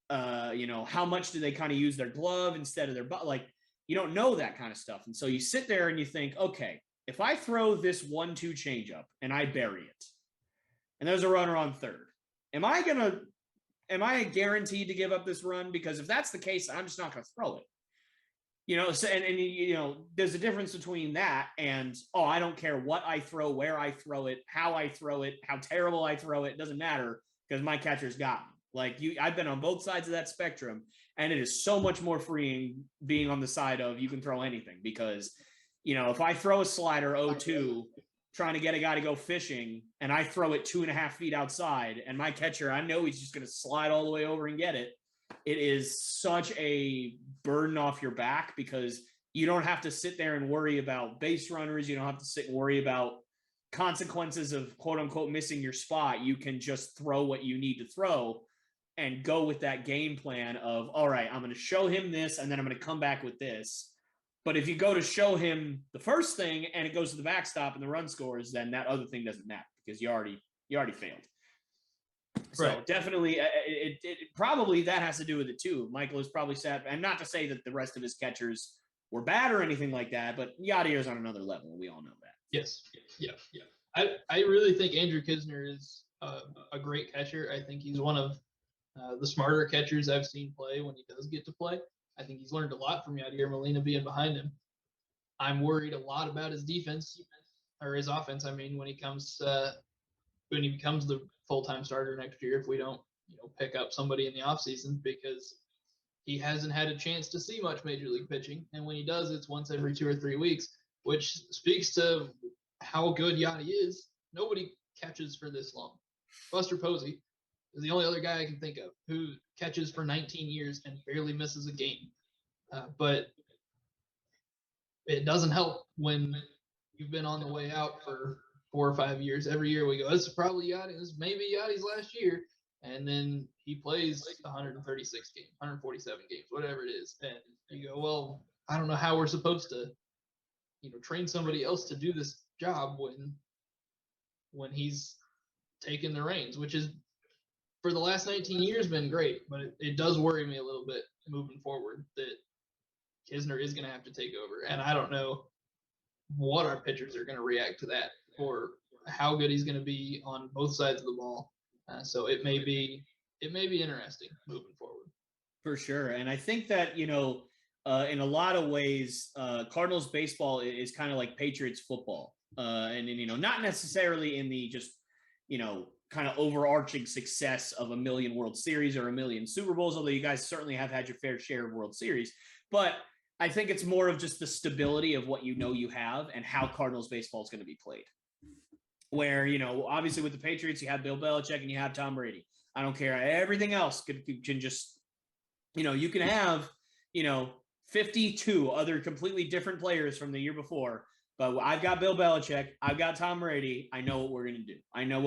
How much do they kind of use their glove instead of their butt? Like, you don't know that kind of stuff. And so you sit there and you think, okay, if I throw this 1-2 changeup and I bury it, and there's a runner on third, am I guaranteed to give up this run? Because if that's the case, I'm just not going to throw it. So, there's a difference between that and, oh, I don't care what I throw, where I throw it, how I throw it, how terrible I throw it. It doesn't matter because my catcher's got me. Like I've been on both sides of that spectrum, and it is so much more freeing being on the side of you can throw anything because, if I throw a slider 0-2 trying to get a guy to go fishing and I throw it 2.5 feet outside and my catcher, I know he's just going to slide all the way over and get it. It is such a burden off your back because you don't have to sit there and worry about base runners. You don't have to sit and worry about consequences of quote unquote missing your spot. You can just throw what you need to throw and go with that game plan of, all right, I'm going to show him this and then I'm going to come back with this. But if you go to show him the first thing and it goes to the backstop and the run scores, then that other thing doesn't matter because you already failed. So right. Definitely, it probably that has to do with it too. Michael is probably sad, and not to say that the rest of his catchers were bad or anything like that, but Yadier is on another level. We all know that. Yes. Yeah. I really think Andrew Knizner is a great catcher. I think he's one of the smarter catchers I've seen play when he does get to play. I think he's learned a lot from Yadier Molina being behind him. I'm worried a lot about his defense or his offense. I mean, when he becomes the full-time starter next year, if we don't, pick up somebody in the offseason, because he hasn't had a chance to see much major league pitching. And when he does, it's once every 2 or 3 weeks, which speaks to how good Yachty is. Nobody catches for this long. Buster Posey is the only other guy I can think of who catches for 19 years and barely misses a game. But it doesn't help when you've been on the way out for 4 or 5 years. Every year we go, this is probably Yachty. This maybe Yachty's last year. And then he plays 136 games, 147 games, whatever it is. And you go, well, I don't know how we're supposed to, train somebody else to do this job when he's taken the reins, which is for the last 19 years been great. But it does worry me a little bit moving forward that Knizner is going to have to take over. And I don't know what our pitchers are going to react to that or how good he's going to be on both sides of the ball. So it may be interesting moving forward. For sure. And I think that, in a lot of ways, Cardinals baseball is kind of like Patriots football. And not necessarily in the just, kind of overarching success of a million World Series or a million Super Bowls, although you guys certainly have had your fair share of World Series. But I think it's more of just the stability of what you have and how Cardinals baseball is going to be played. Where, obviously with the Patriots, you have Bill Belichick and you have Tom Brady. I don't care. Everything else can just, you can have, 52 other completely different players from the year before. But I've got Bill Belichick. I've got Tom Brady. I know what we're going to do. I know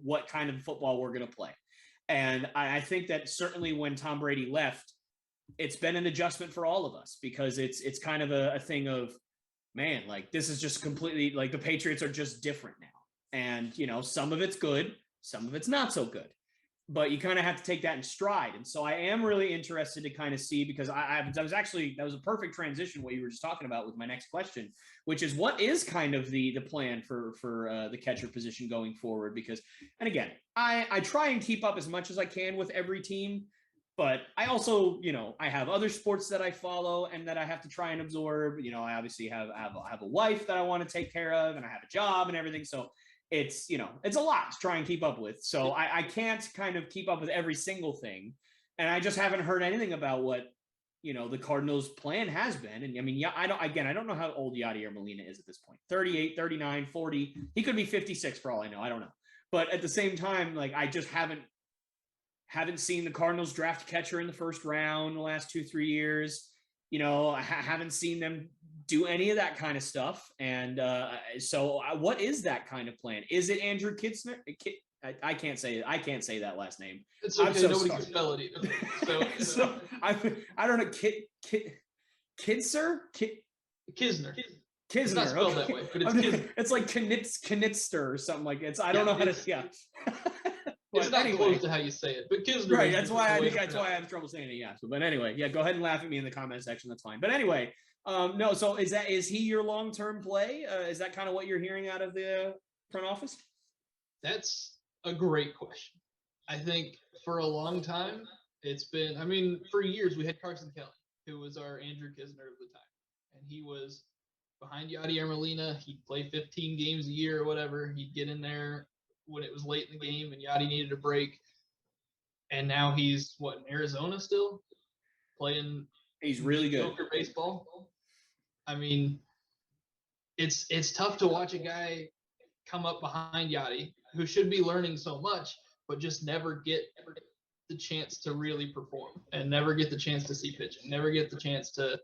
what kind of football we're going to play. And I think that certainly when Tom Brady left, it's been an adjustment for all of us because it's kind of a thing of, man, like this is just completely like the Patriots are just different now. And, some of it's good, some of it's not so good, but you kind of have to take that in stride. And so I am really interested to kind of see, because that was a perfect transition, what you were just talking about with my next question, which is what is kind of the plan for the catcher position going forward? Because, and again, I try and keep up as much as I can with every team. But I also, I have other sports that I follow and that I have to try and absorb. I obviously have a wife that I want to take care of, and I have a job and everything. So it's, it's a lot to try and keep up with. So I can't kind of keep up with every single thing. And I just haven't heard anything about what, the Cardinals' plan has been. And I mean, I don't know how old Yadier Molina is at this point. 38, 39, 40. He could be 56 for all I know. I don't know. But at the same time, like I just haven't seen the Cardinals draft a catcher in the first round the last 2-3 years. I haven't seen them do any of that kind of stuff. And so what is that kind of plan? Is it Andrew Knizner? I can't say it. I can't say that last name. It's okay. Nobody can spell it either. So I don't know. Knizner? Knizner. Knizner. Not spelled that way, but it's Knizner. It's like Knitster or something like it. I don't know how to. Yeah. It's not close to how you say it, but Knizner. Right, that's why I have trouble saying it. Yeah. But anyway, yeah, go ahead and laugh at me in the comment section. That's fine. But anyway, no. So is he your long-term play? Is that kind of what you're hearing out of the front office? That's a great question. I think for a long time it's been. I mean, for years we had Carson Kelly, who was our Andrew Kisner of the time. And he was behind Yadier Molina. He'd play 15 games a year or whatever. He'd get in there when it was late in the game and Yadi needed a break. And now he's, in Arizona still? Playing He's really good. Baseball. I mean, it's tough to watch a guy come up behind Yadi, who should be learning so much, but just never get the chance to really perform and never get the chance to see pitching, never get the chance to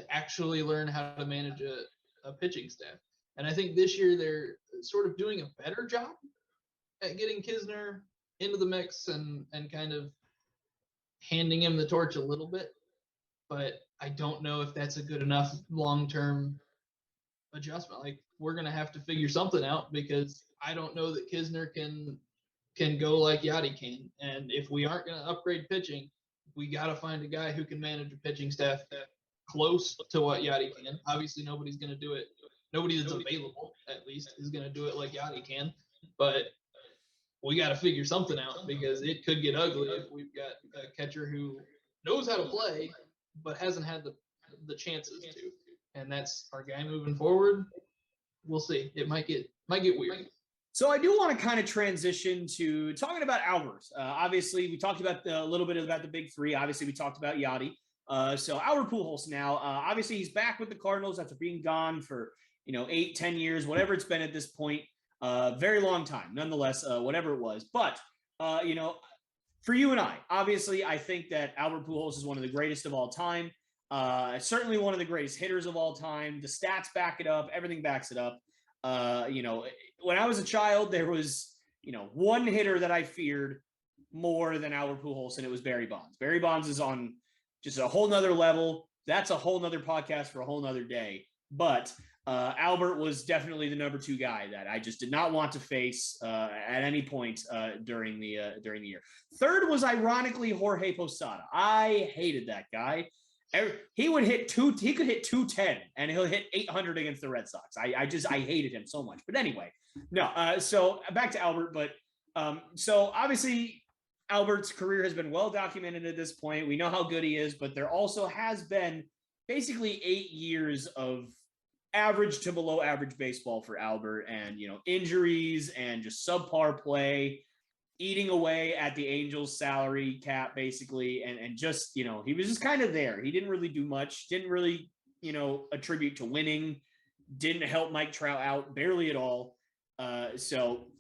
actually learn how to manage a pitching staff. And I think this year they're sort of doing a better job at getting Kisner into the mix and kind of handing him the torch a little bit. But I don't know if that's a good enough long-term adjustment. Like, we're going to have to figure something out because I don't know that Kisner can go like Yadi can. And if we aren't going to upgrade pitching, we got to find a guy who can manage a pitching staff close to what Yadi can. Obviously, nobody's going to do it. Nobody that's available, at least, is going to do it like Yadi can. But we got to figure something out because it could get ugly if we've got a catcher who knows how to play but hasn't had the chances to. And that's our guy moving forward. We'll see. It might get weird. So I do want to kind of transition to talking about Albert. Obviously, we talked about a little bit about the big three. Obviously, we talked about Yadi. So Alber Pujols now. Obviously, he's back with the Cardinals after being gone for 8-10 years, whatever it's been at this point. Very long time, nonetheless, whatever it was. But for you and I, obviously, I think that Alber Pujols is one of the greatest of all time. Certainly one of the greatest hitters of all time. The stats back it up. Everything backs it up. When I was a child, there was, one hitter that I feared more than Albert Pujols, and it was Barry Bonds. Barry Bonds is on just a whole nother level. That's a whole nother podcast for a whole nother day. But Albert was definitely the number 2 guy that I just did not want to face at any point during the year. Third was ironically Jorge Posada. I hated that guy. He would hit he could hit 210 and he'll hit 800 against the Red Sox. I hated him so much. But anyway, no. So back to Albert. But so obviously Albert's career has been well documented at this point. We know how good he is, but there also has been basically 8 years of average to below average baseball for Albert, and injuries and just subpar play, eating away at the Angels salary cap basically, and just he was just kind of there. He didn't really do much, didn't really attribute to winning, didn't help Mike Trout out barely at all. So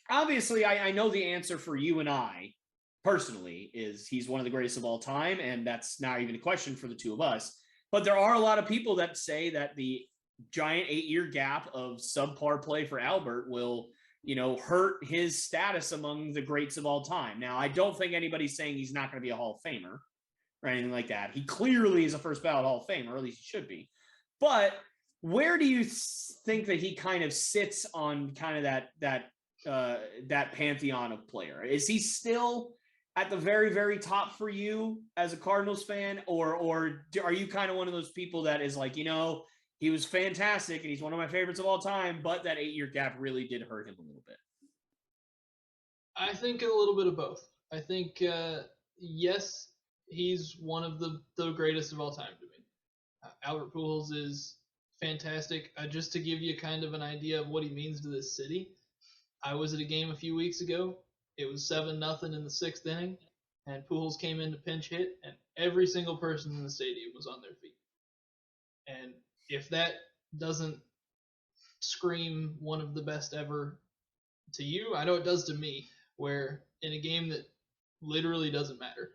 obviously I know the answer for you and I personally is he's one of the greatest of all time, and that's not even a question for the two of us. But there are a lot of people that say that the giant 8-year gap of subpar play for Albert will, hurt his status among the greats of all time. Now, I don't think anybody's saying he's not going to be a Hall of Famer or anything like that. He clearly is a first ballot Hall of Famer, or at least he should be. But where do you think that he kind of sits on kind of that pantheon of player? Is he still at the very, very top for you as a Cardinals fan, or are you kind of one of those people that is like, he was fantastic and he's one of my favorites of all time, but that 8-year gap really did hurt him a little bit? I think a little bit of both. I think, yes, he's one of the greatest of all time to me. Albert Pujols is fantastic. Just to give you kind of an idea of what he means to this city, I was at a game a few weeks ago. It was 7-0 in the 6th inning, and Pujols came in to pinch hit, and every single person in the stadium was on their feet. And if that doesn't scream one of the best ever to you, I know it does to me, where in a game that literally doesn't matter,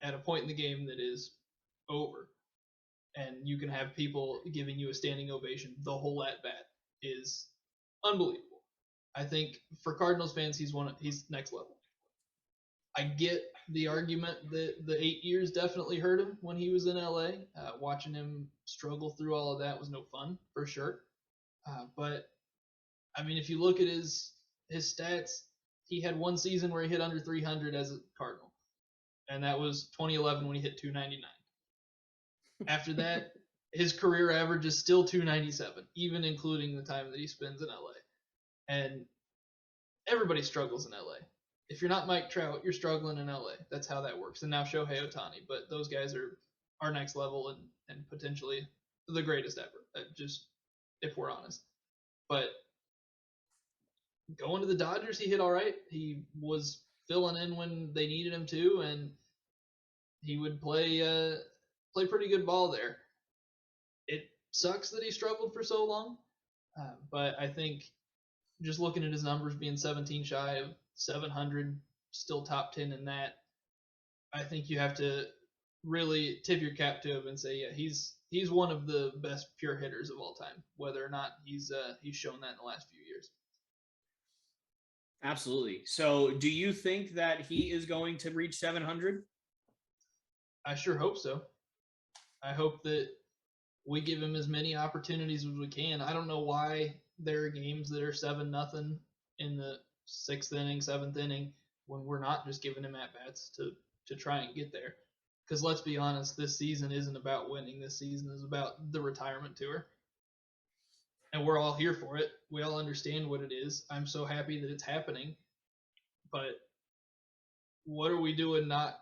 at a point in the game that is over, and you can have people giving you a standing ovation the whole at bat, is unbelievable. I think for Cardinals fans, he's next level. I get the argument that the 8 years definitely hurt him when he was in LA. Watching him struggle through all of that was no fun, for sure. But I mean, if you look at his stats, he had one season where he hit under 300 as a Cardinal, and that was 2011 when he hit 299. After that, his career average is still 297, even including the time that he spends in LA. And everybody struggles in LA. If you're not Mike Trout, you're struggling in LA. That's how that works. And now Shohei Ohtani, but those guys are our next level and potentially the greatest ever. Just if we're honest, but going to the Dodgers, he hit all right. He was filling in when they needed him to, and he would play pretty good ball there. It sucks that he struggled for so long, but I think just looking at his numbers being 17 shy of 700, still top 10 in that, I think you have to really tip your cap to him and say, yeah, he's one of the best pure hitters of all time, whether or not he's shown that in the last few years. Absolutely. So do you think that he is going to reach 700? I sure hope so. I hope that we give him as many opportunities as we can. I don't know why there are games that are 7-0 in the 6th inning, 7th inning, when we're not just giving him at-bats to try and get there. Because let's be honest, this season isn't about winning. This season is about the retirement tour. And we're all here for it. We all understand what it is. I'm so happy that it's happening. But what are we doing not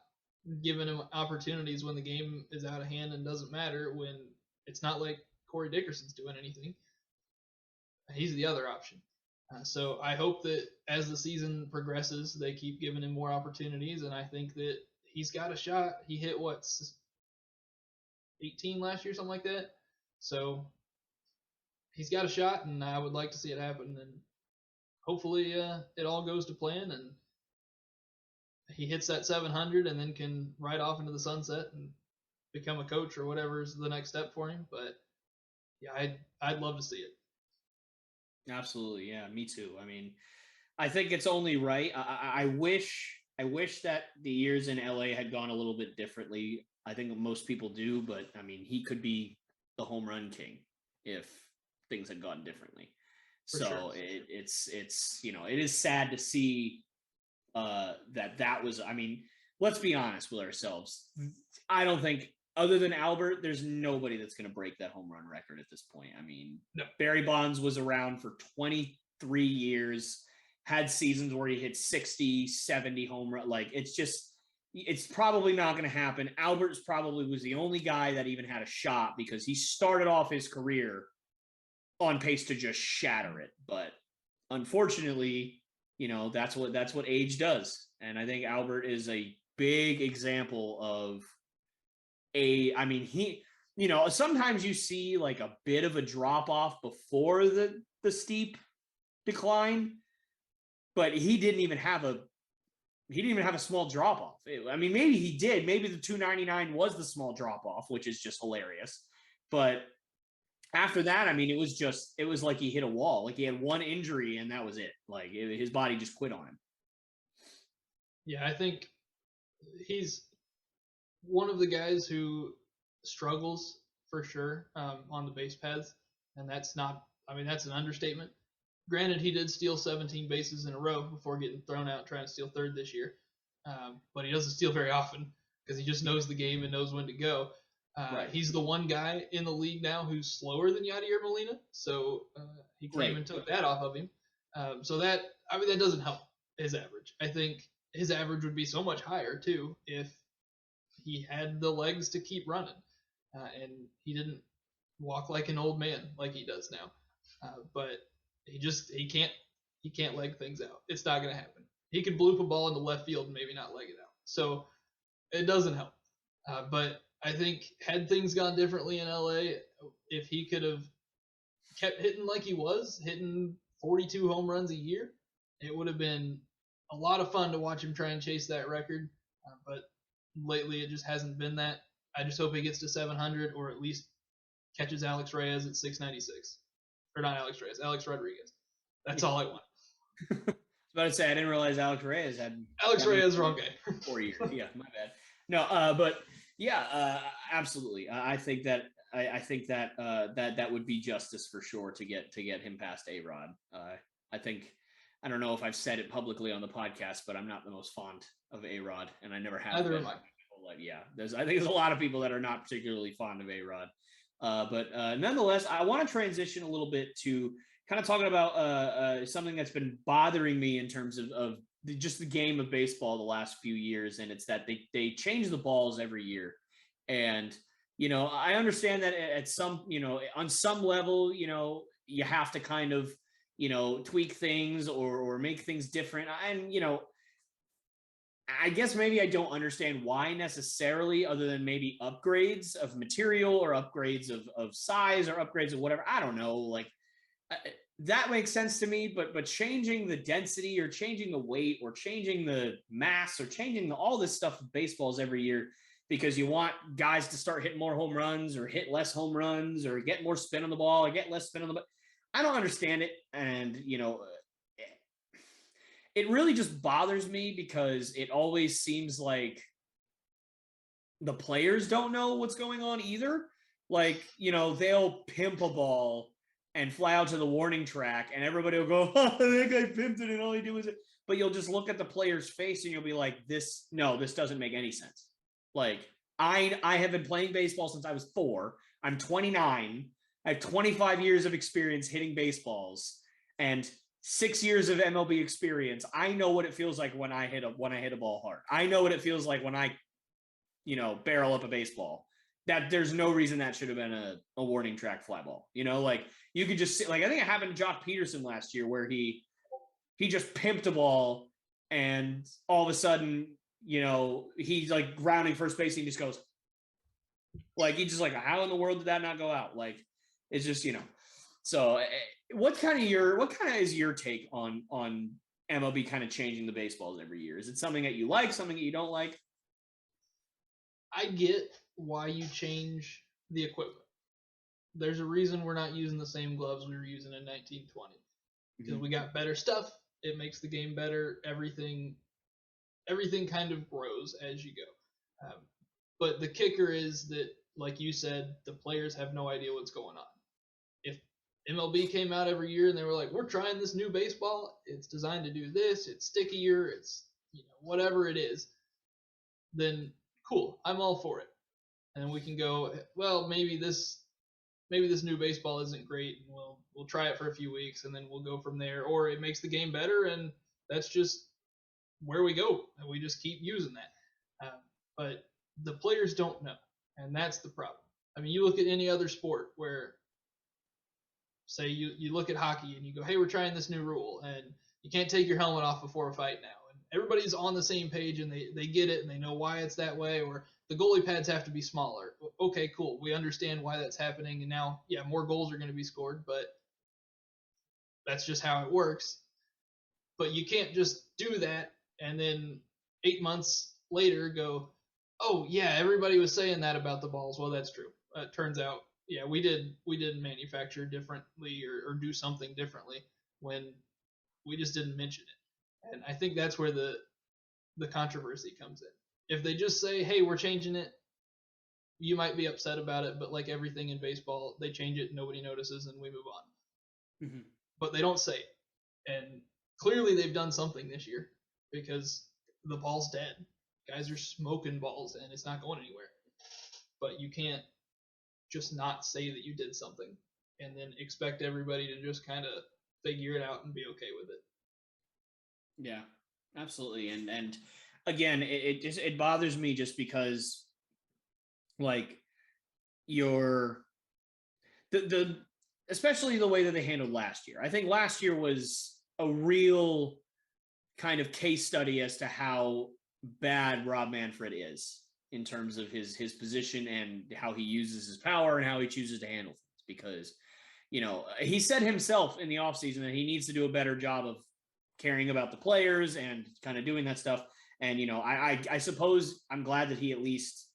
giving him opportunities when the game is out of hand and doesn't matter, when it's not like Corey Dickerson's doing anything? He's the other option. So I hope that as the season progresses, they keep giving him more opportunities, and I think that he's got a shot. He hit, 18 last year, something like that? So he's got a shot, and I would like to see it happen, and hopefully it all goes to plan, and he hits that 700 and then can ride off into the sunset and become a coach or whatever is the next step for him. But yeah, I'd love to see it. Absolutely. Yeah, me too. I mean, I think it's only right. I wish that the years in LA had gone a little bit differently. I think most people do, but I mean, he could be the home run king if things had gone differently. For so sure. It's it is sad to see that was, I mean, let's be honest with ourselves. I don't think, other than Alber, there's nobody that's going to break that home run record at this point. I mean, no. Barry Bonds was around for 23 years, had seasons where he hit 60, 70 home run. Like, it's probably not going to happen. Albert's probably was the only guy that even had a shot because he started off his career on pace to just shatter it. But unfortunately, that's what age does. And I think Albert is a big example of he, sometimes you see like a bit of a drop off before the steep decline, but he didn't even have a small drop off. I mean, maybe he did. Maybe the 299 was the small drop off, which is just hilarious. But after that, I mean, it was like he hit a wall. Like he had one injury and that was it. Like his body just quit on him. Yeah, I think he's one of the guys who struggles for sure on the base paths, and that's an understatement. Granted, he did steal 17 bases in a row before getting thrown out trying to steal third this year, but he doesn't steal very often because he just knows the game and knows when to go. Right. He's the one guy in the league now who's slower than Yadier Molina, so he came and took that off of him. So that doesn't help his average. I think his average would be so much higher too if he had the legs to keep running, and he didn't walk like an old man like he does now. But he can't leg things out. It's not gonna happen. He could bloop a ball into left field and maybe not leg it out. So it doesn't help. But I think had things gone differently in LA, if he could have kept hitting like he was, hitting 42 home runs a year, it would have been a lot of fun to watch him try and chase that record. But lately it just hasn't been that. I just hope he gets to 700 or at least catches Alex Reyes at 696. Or not Alex Reyes, Alex Rodriguez. That's all I want. I was about to say, I didn't realize Alex Reyes had... Alex Reyes, wrong guy. 4 years. Yeah, my bad. No, but yeah, absolutely. I think that that would be justice for sure to get him past A-Rod. I don't know if I've said it publicly on the podcast, but I'm not the most fond of A-Rod, and I never have. Neither am I. Yeah, I think there's a lot of people that are not particularly fond of A-Rod. But nonetheless, I want to transition a little bit to kind of talking about something that's been bothering me in terms of just the game of baseball the last few years, and it's that they change the balls every year. And, I understand that at some, on some level, you have to kind of, tweak things or make things different. And, I guess maybe I don't understand why necessarily, other than maybe upgrades of material or upgrades of size or upgrades of whatever. I don't know. Like, that makes sense to me, but changing the density or changing the weight or changing the mass or changing all this stuff of baseballs every year because you want guys to start hitting more home runs or hit less home runs or get more spin on the ball or get less spin on the ball. I don't understand it. And, it really just bothers me because it always seems like the players don't know what's going on either. Like, they'll pimp a ball and fly out to the warning track and everybody will go, oh, that guy pimped it and all he did was it. But you'll just look at the player's face and you'll be like, this doesn't make any sense. Like, I have been playing baseball since I was 4. I'm 29. I have 25 years of experience hitting baseballs and 6 years of MLB experience. I know what it feels like when I hit a ball hard. I know what it feels like when I, barrel up a baseball. That there's no reason that should have been a warning track fly ball. Like you could just see, like I think it happened to Josh Peterson last year where he just pimped a ball and all of a sudden, he's like grounding first base and he just goes like he just like how in the world did that not go out? Like it's just so. What kind of is your take on MLB kind of changing the baseballs every year? Is it something that you like, something that you don't like? I get why you change the equipment. There's a reason we're not using the same gloves we were using in 1920 because we got better stuff. It makes the game better. Everything kind of grows as you go. But the kicker is that, like you said, the players have no idea what's going on. If MLB came out every year and they were like, we're trying this new baseball, it's designed to do this, it's stickier, it's whatever it is, then cool, I'm all for it. And we can go, well, maybe this new baseball isn't great, and we'll try it for a few weeks and then we'll go from there. Or it makes the game better, and that's just where we go, and we just keep using that. But the players don't know, and that's the problem. I mean, you look at any other sport where, say you look at hockey and you go, hey, we're trying this new rule, and you can't take your helmet off before a fight now. And everybody's on the same page, and they get it, and they know why it's that way, or the goalie pads have to be smaller. Okay, cool. We understand why that's happening, and now, yeah, more goals are going to be scored, but that's just how it works. But you can't just do that and then 8 months later go, oh, yeah, everybody was saying that about the balls. Well, that's true. It turns out, yeah, we did manufacture differently or do something differently when we just didn't mention it. And I think that's where the controversy comes in. If they just say, hey, we're changing it, you might be upset about it, but like everything in baseball, they change it, nobody notices, and we move on. Mm-hmm. But they don't say it. And clearly they've done something this year because the ball's dead. Guys are smoking balls, and it's not going anywhere. But you can't just not say that you did something and then expect everybody to just kind of figure it out and be okay with it. Yeah, absolutely. And again, it bothers me just because like the especially the way that they handled last year. I think last year was a real kind of case study as to how bad Rob Manfred is in terms of his position and how he uses his power and how he chooses to handle things. Because, he said himself in the offseason that he needs to do a better job of caring about the players and kind of doing that stuff. And, I suppose I'm glad that he at least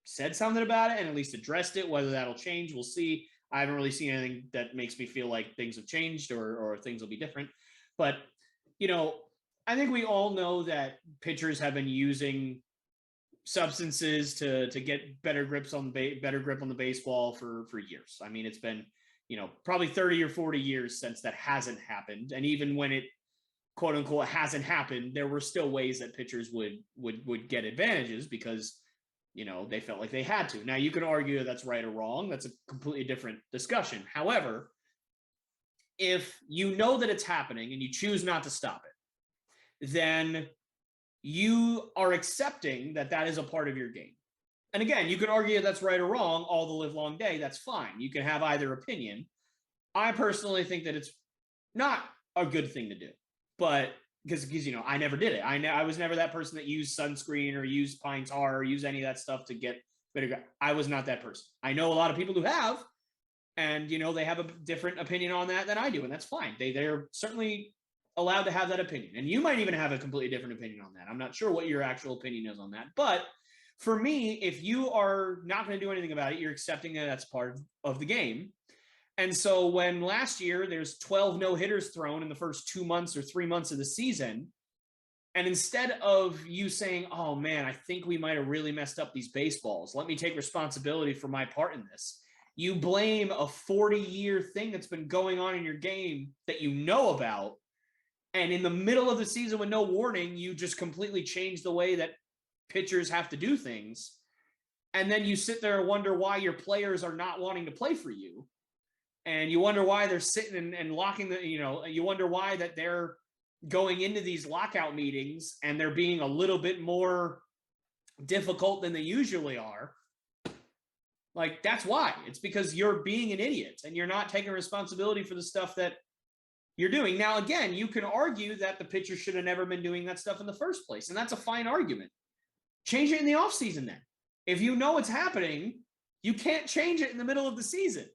said something about it and at least addressed it. Whether that'll change, we'll see. I haven't really seen anything that makes me feel like things have changed or things will be different. But, I think we all know that pitchers have been using substances to get better grip on the baseball for years. I mean, it's been, probably 30 or 40 years since that hasn't happened. And even when it quote unquote hasn't happened, there were still ways that pitchers would get advantages because, they felt like they had to. Now you can argue that that's right or wrong. That's a completely different discussion. However, if you know that it's happening and you choose not to stop it, then you are accepting that is a part of your game. And again, you can argue that's right or wrong all the live long day. That's fine. You can have either opinion. I personally think that it's not a good thing to do, but because I never did it. I was never that person that used sunscreen or used pine tar or used any of that stuff to get better. I was not that person. I know a lot of people who have, and they have a different opinion on that than I do, and that's fine. They're certainly allowed to have that opinion, and you might even have a completely different opinion on that. I'm not sure what your actual opinion is on that, but for me, if you are not going to do anything about it, you're accepting that that's part of the game. And so when last year there's 12 no-hitters thrown in the first 2 months or 3 months of the season, and instead of you saying, oh man, I think we might have really messed up these baseballs, let me take responsibility for my part in this, you blame a 40-year thing that's been going on in your game that you know about, and in the middle of the season with no warning, you just completely change the way that pitchers have to do things. And then you sit there and wonder why your players are not wanting to play for you. And you wonder why they're sitting and locking you wonder why that they're going into these lockout meetings and they're being a little bit more difficult than they usually are. Like, that's why. It's because you're being an idiot and you're not taking responsibility for the stuff that you're doing. Now, again, you can argue that the pitcher should have never been doing that stuff in the first place. And that's a fine argument. Change it in the offseason then. If you know it's happening, you can't change it in the middle of the season.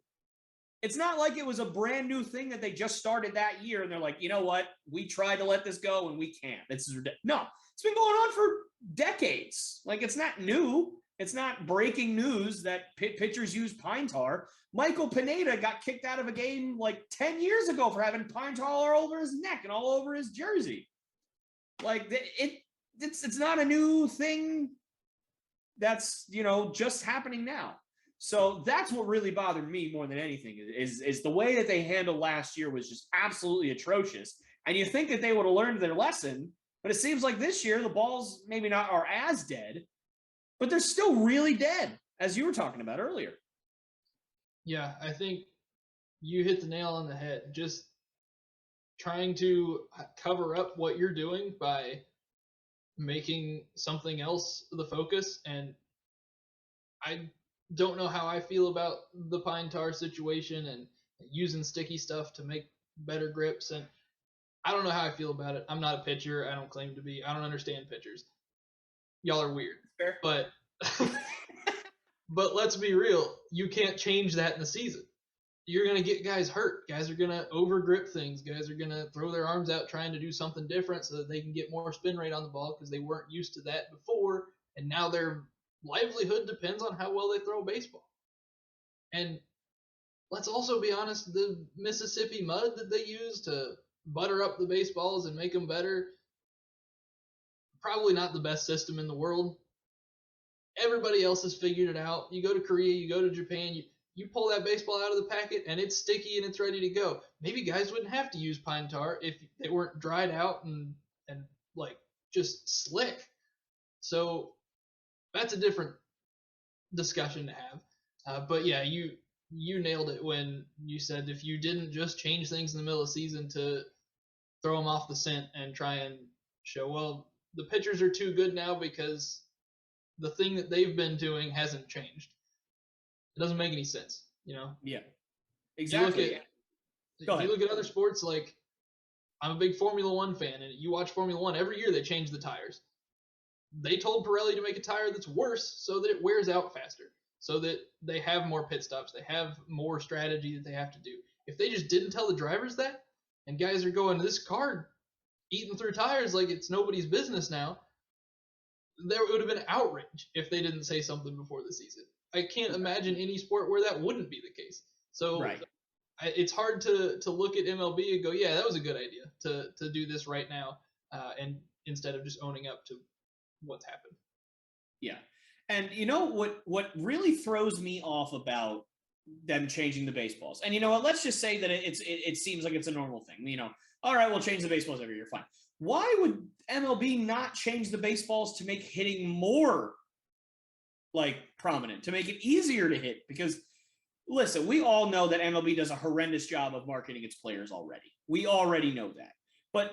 It's not like it was a brand new thing that they just started that year and they're like, you know what? We tried to let this go and we can't. This is ridiculous. No, it's been going on for decades. Like, it's not new. It's not breaking news that pitchers use pine tar. Michael Pineda got kicked out of a game like 10 years ago for having pine tar all over his neck and all over his jersey. Like, it's not a new thing that's, just happening now. So that's what really bothered me more than anything is the way that they handled last year was just absolutely atrocious. And you think that they would have learned their lesson, but it seems like this year the balls maybe not are as dead, but they're still really dead, as you were talking about earlier. Yeah, I think you hit the nail on the head. Just trying to cover up what you're doing by making something else the focus. And I don't know how I feel about the pine tar situation and using sticky stuff to make better grips. And I don't know how I feel about it. I'm not a pitcher. I don't claim to be. I don't understand pitchers. Y'all are weird. Fair. But but let's be real. You can't change that in the season. You're going to get guys hurt. Guys are going to overgrip things. Guys are going to throw their arms out trying to do something different so that they can get more spin rate on the ball because they weren't used to that before. And now their livelihood depends on how well they throw a baseball. And let's also be honest, the Mississippi mud that they use to butter up the baseballs and make them better, probably not the best system in the world. Everybody else has figured it out. You go to Korea, you go to Japan, you pull that baseball out of the packet and it's sticky and it's ready to go. Maybe guys wouldn't have to use pine tar if they weren't dried out and like just slick. So that's a different discussion to have. But yeah, you nailed it when you said if you didn't just change things in the middle of the season to throw them off the scent and try and show, well, the pitchers are too good now because the thing that they've been doing hasn't changed. It doesn't make any sense, Yeah, exactly. You look at other sports, like I'm a big Formula One fan, and you watch Formula One, every year they change the tires. They told Pirelli to make a tire that's worse so that it wears out faster, so that they have more pit stops, they have more strategy that they have to do. If they just didn't tell the drivers that, and guys are going, this car eating through tires like it's nobody's business now, there would have been outrage if they didn't say something before the season. I can't imagine any sport where that wouldn't be the case. So right. It's hard to look at MLB and go, yeah, that was a good idea to do this right now, and instead of just owning up to what's happened. Yeah. And what really throws me off about them changing the baseballs, and let's just say that it seems like it's a normal thing. All right, we'll change the baseballs every year. Fine. Why would MLB not change the baseballs to make hitting more prominent, to make it easier to hit? Because listen, we all know that MLB does a horrendous job of marketing its players already. We already know that. But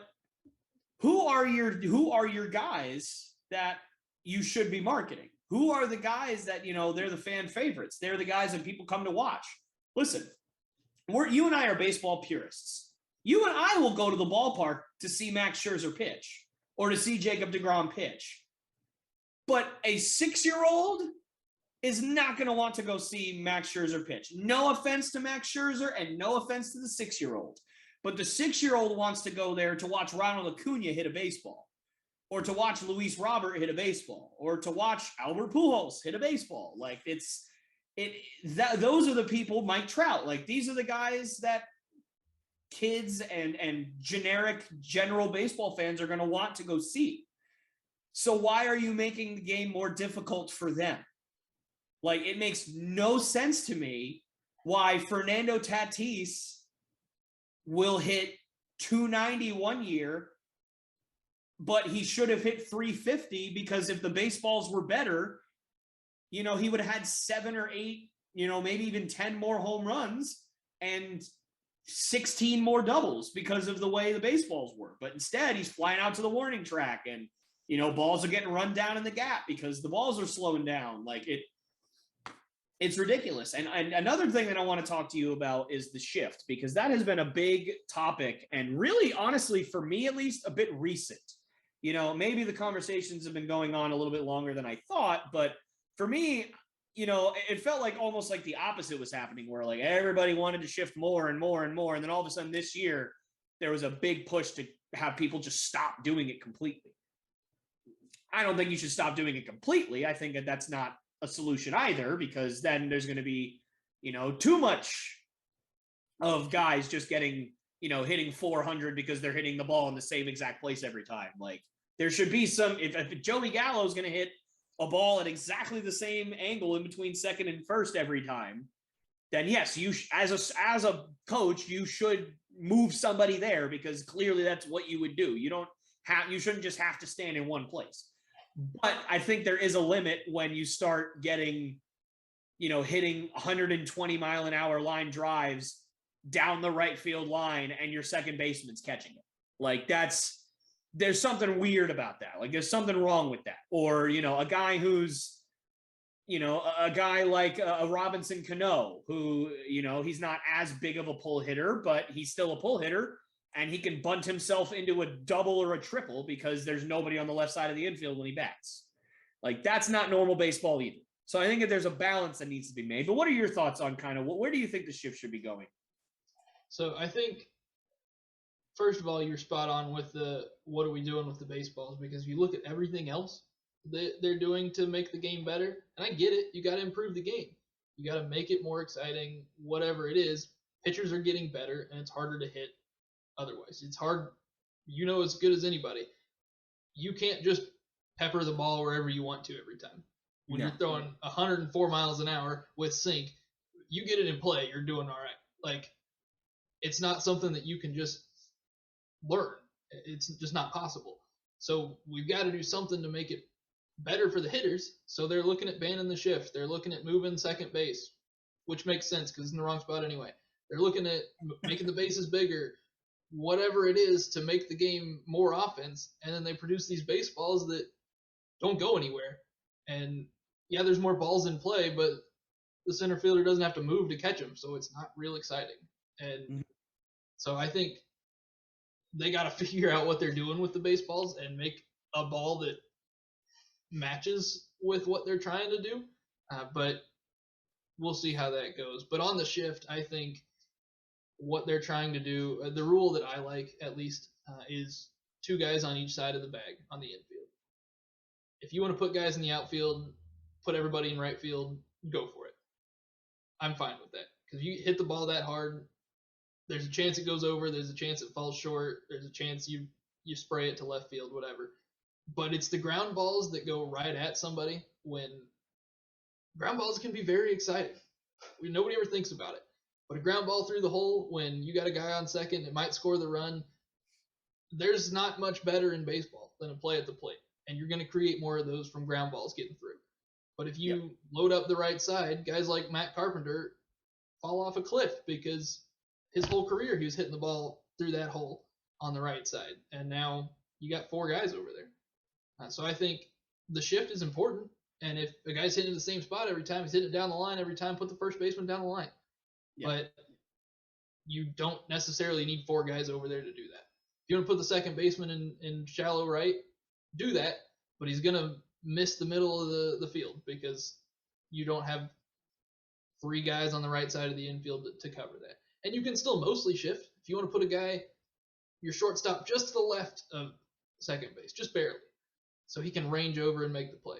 who are your guys that you should be marketing? Who are the guys that, they're the fan favorites? They're the guys that people come to watch. Listen, you and I are baseball purists. You and I will go to the ballpark to see Max Scherzer pitch or to see Jacob deGrom pitch. But a 6-year-old is not going to want to go see Max Scherzer pitch. No offense to Max Scherzer and no offense to the 6-year-old. But the 6-year-old wants to go there to watch Ronald Acuna hit a baseball, or to watch Luis Robert hit a baseball, or to watch Alber Pujols hit a baseball. Like those are the people, Mike Trout. Like these are the guys that kids and generic general baseball fans are going to want to go see. So why are you making the game more difficult for them? Like, it makes no sense to me why Fernando Tatis will hit 290 one year, but he should have hit 350, because if the baseballs were better, he would have had 7 or 8, maybe even 10 more home runs and 16 more doubles because of the way the baseballs were. But instead, he's flying out to the warning track, and balls are getting run down in the gap because the balls are slowing down. Like it's ridiculous. And another thing that I want to talk to you about is the shift, because that has been a big topic, and really, honestly, for me at least, a bit recent. Maybe the conversations have been going on a little bit longer than I thought, but for me, it felt like almost like the opposite was happening, where like everybody wanted to shift more and more and more. And then all of a sudden this year, there was a big push to have people just stop doing it completely. I don't think you should stop doing it completely. I think that that's not a solution either, because then there's going to be, too much of guys just getting, hitting 400 because they're hitting the ball in the same exact place every time. Like, there should be some, if Joey Gallo is going to hit a ball at exactly the same angle in between second and first every time, then yes, you as a coach, you should move somebody there, because clearly that's what you would do. You shouldn't just have to stand in one place. But I think there is a limit when you start getting, hitting 120 mile an hour line drives down the right field line and your second baseman's catching it. Like, there's something weird about that. Like, there's something wrong with that. Or, a guy who's, a guy like a Robinson Cano, who, he's not as big of a pull hitter, but he's still a pull hitter, and he can bunt himself into a double or a triple because there's nobody on the left side of the infield when he bats. Like, that's not normal baseball either. So I think that there's a balance that needs to be made. But what are your thoughts on kind of where do you think the shift should be going? So I think, first of all, you're spot on with the what are we doing with the baseballs, because you look at everything else they're doing to make the game better, and I get it. You got to improve the game. You got to make it more exciting, whatever it is. Pitchers are getting better, and it's harder to hit otherwise. It's hard, as good as anybody. You can't just pepper the ball wherever you want to every time. When you're throwing 104 miles an hour with sink, you get it in play, you're doing all right. Like, it's not something that you can just learn. It's just not possible. So we've got to do something to make it better for the hitters. So they're looking at banning the shift. They're looking at moving second base, which makes sense because it's in the wrong spot anyway. They're looking at making the bases bigger, whatever it is to make the game more offense. And then they produce these baseballs that don't go anywhere. And yeah, there's more balls in play, but the center fielder doesn't have to move to catch them. So it's not real exciting. And so I think they got to figure out what they're doing with the baseballs and make a ball that matches with what they're trying to do. But we'll see how that goes. But on the shift, I think what they're trying to do, the rule that I like at least, is 2 guys on each side of the bag on the infield. If you want to put guys in the outfield, put everybody in right field, go for it. I'm fine with that. Because you hit the ball that hard, there's a chance it goes over, there's a chance it falls short, there's a chance you spray it to left field, whatever. But it's the ground balls that go right at somebody. When ground balls can be very exciting. Nobody ever thinks about it. But a ground ball through the hole when you got a guy on second, it might score the run. There's not much better in baseball than a play at the plate. And you're going to create more of those from ground balls getting through. But if you load up the right side, guys like Matt Carpenter fall off a cliff because his whole career he was hitting the ball through that hole on the right side. And now you got 4 guys over there. So I think the shift is important. And if a guy's hitting the same spot every time, he's hitting it down the line every time, put the first baseman down the line. Yeah. But you don't necessarily need 4 guys over there to do that. If you want to put the second baseman in shallow right, do that. But he's going to miss the middle of the field because you don't have 3 guys on the right side of the infield to cover that. And you can still mostly shift. If you want to put a guy, your shortstop, just to the left of second base, just barely, so he can range over and make the play,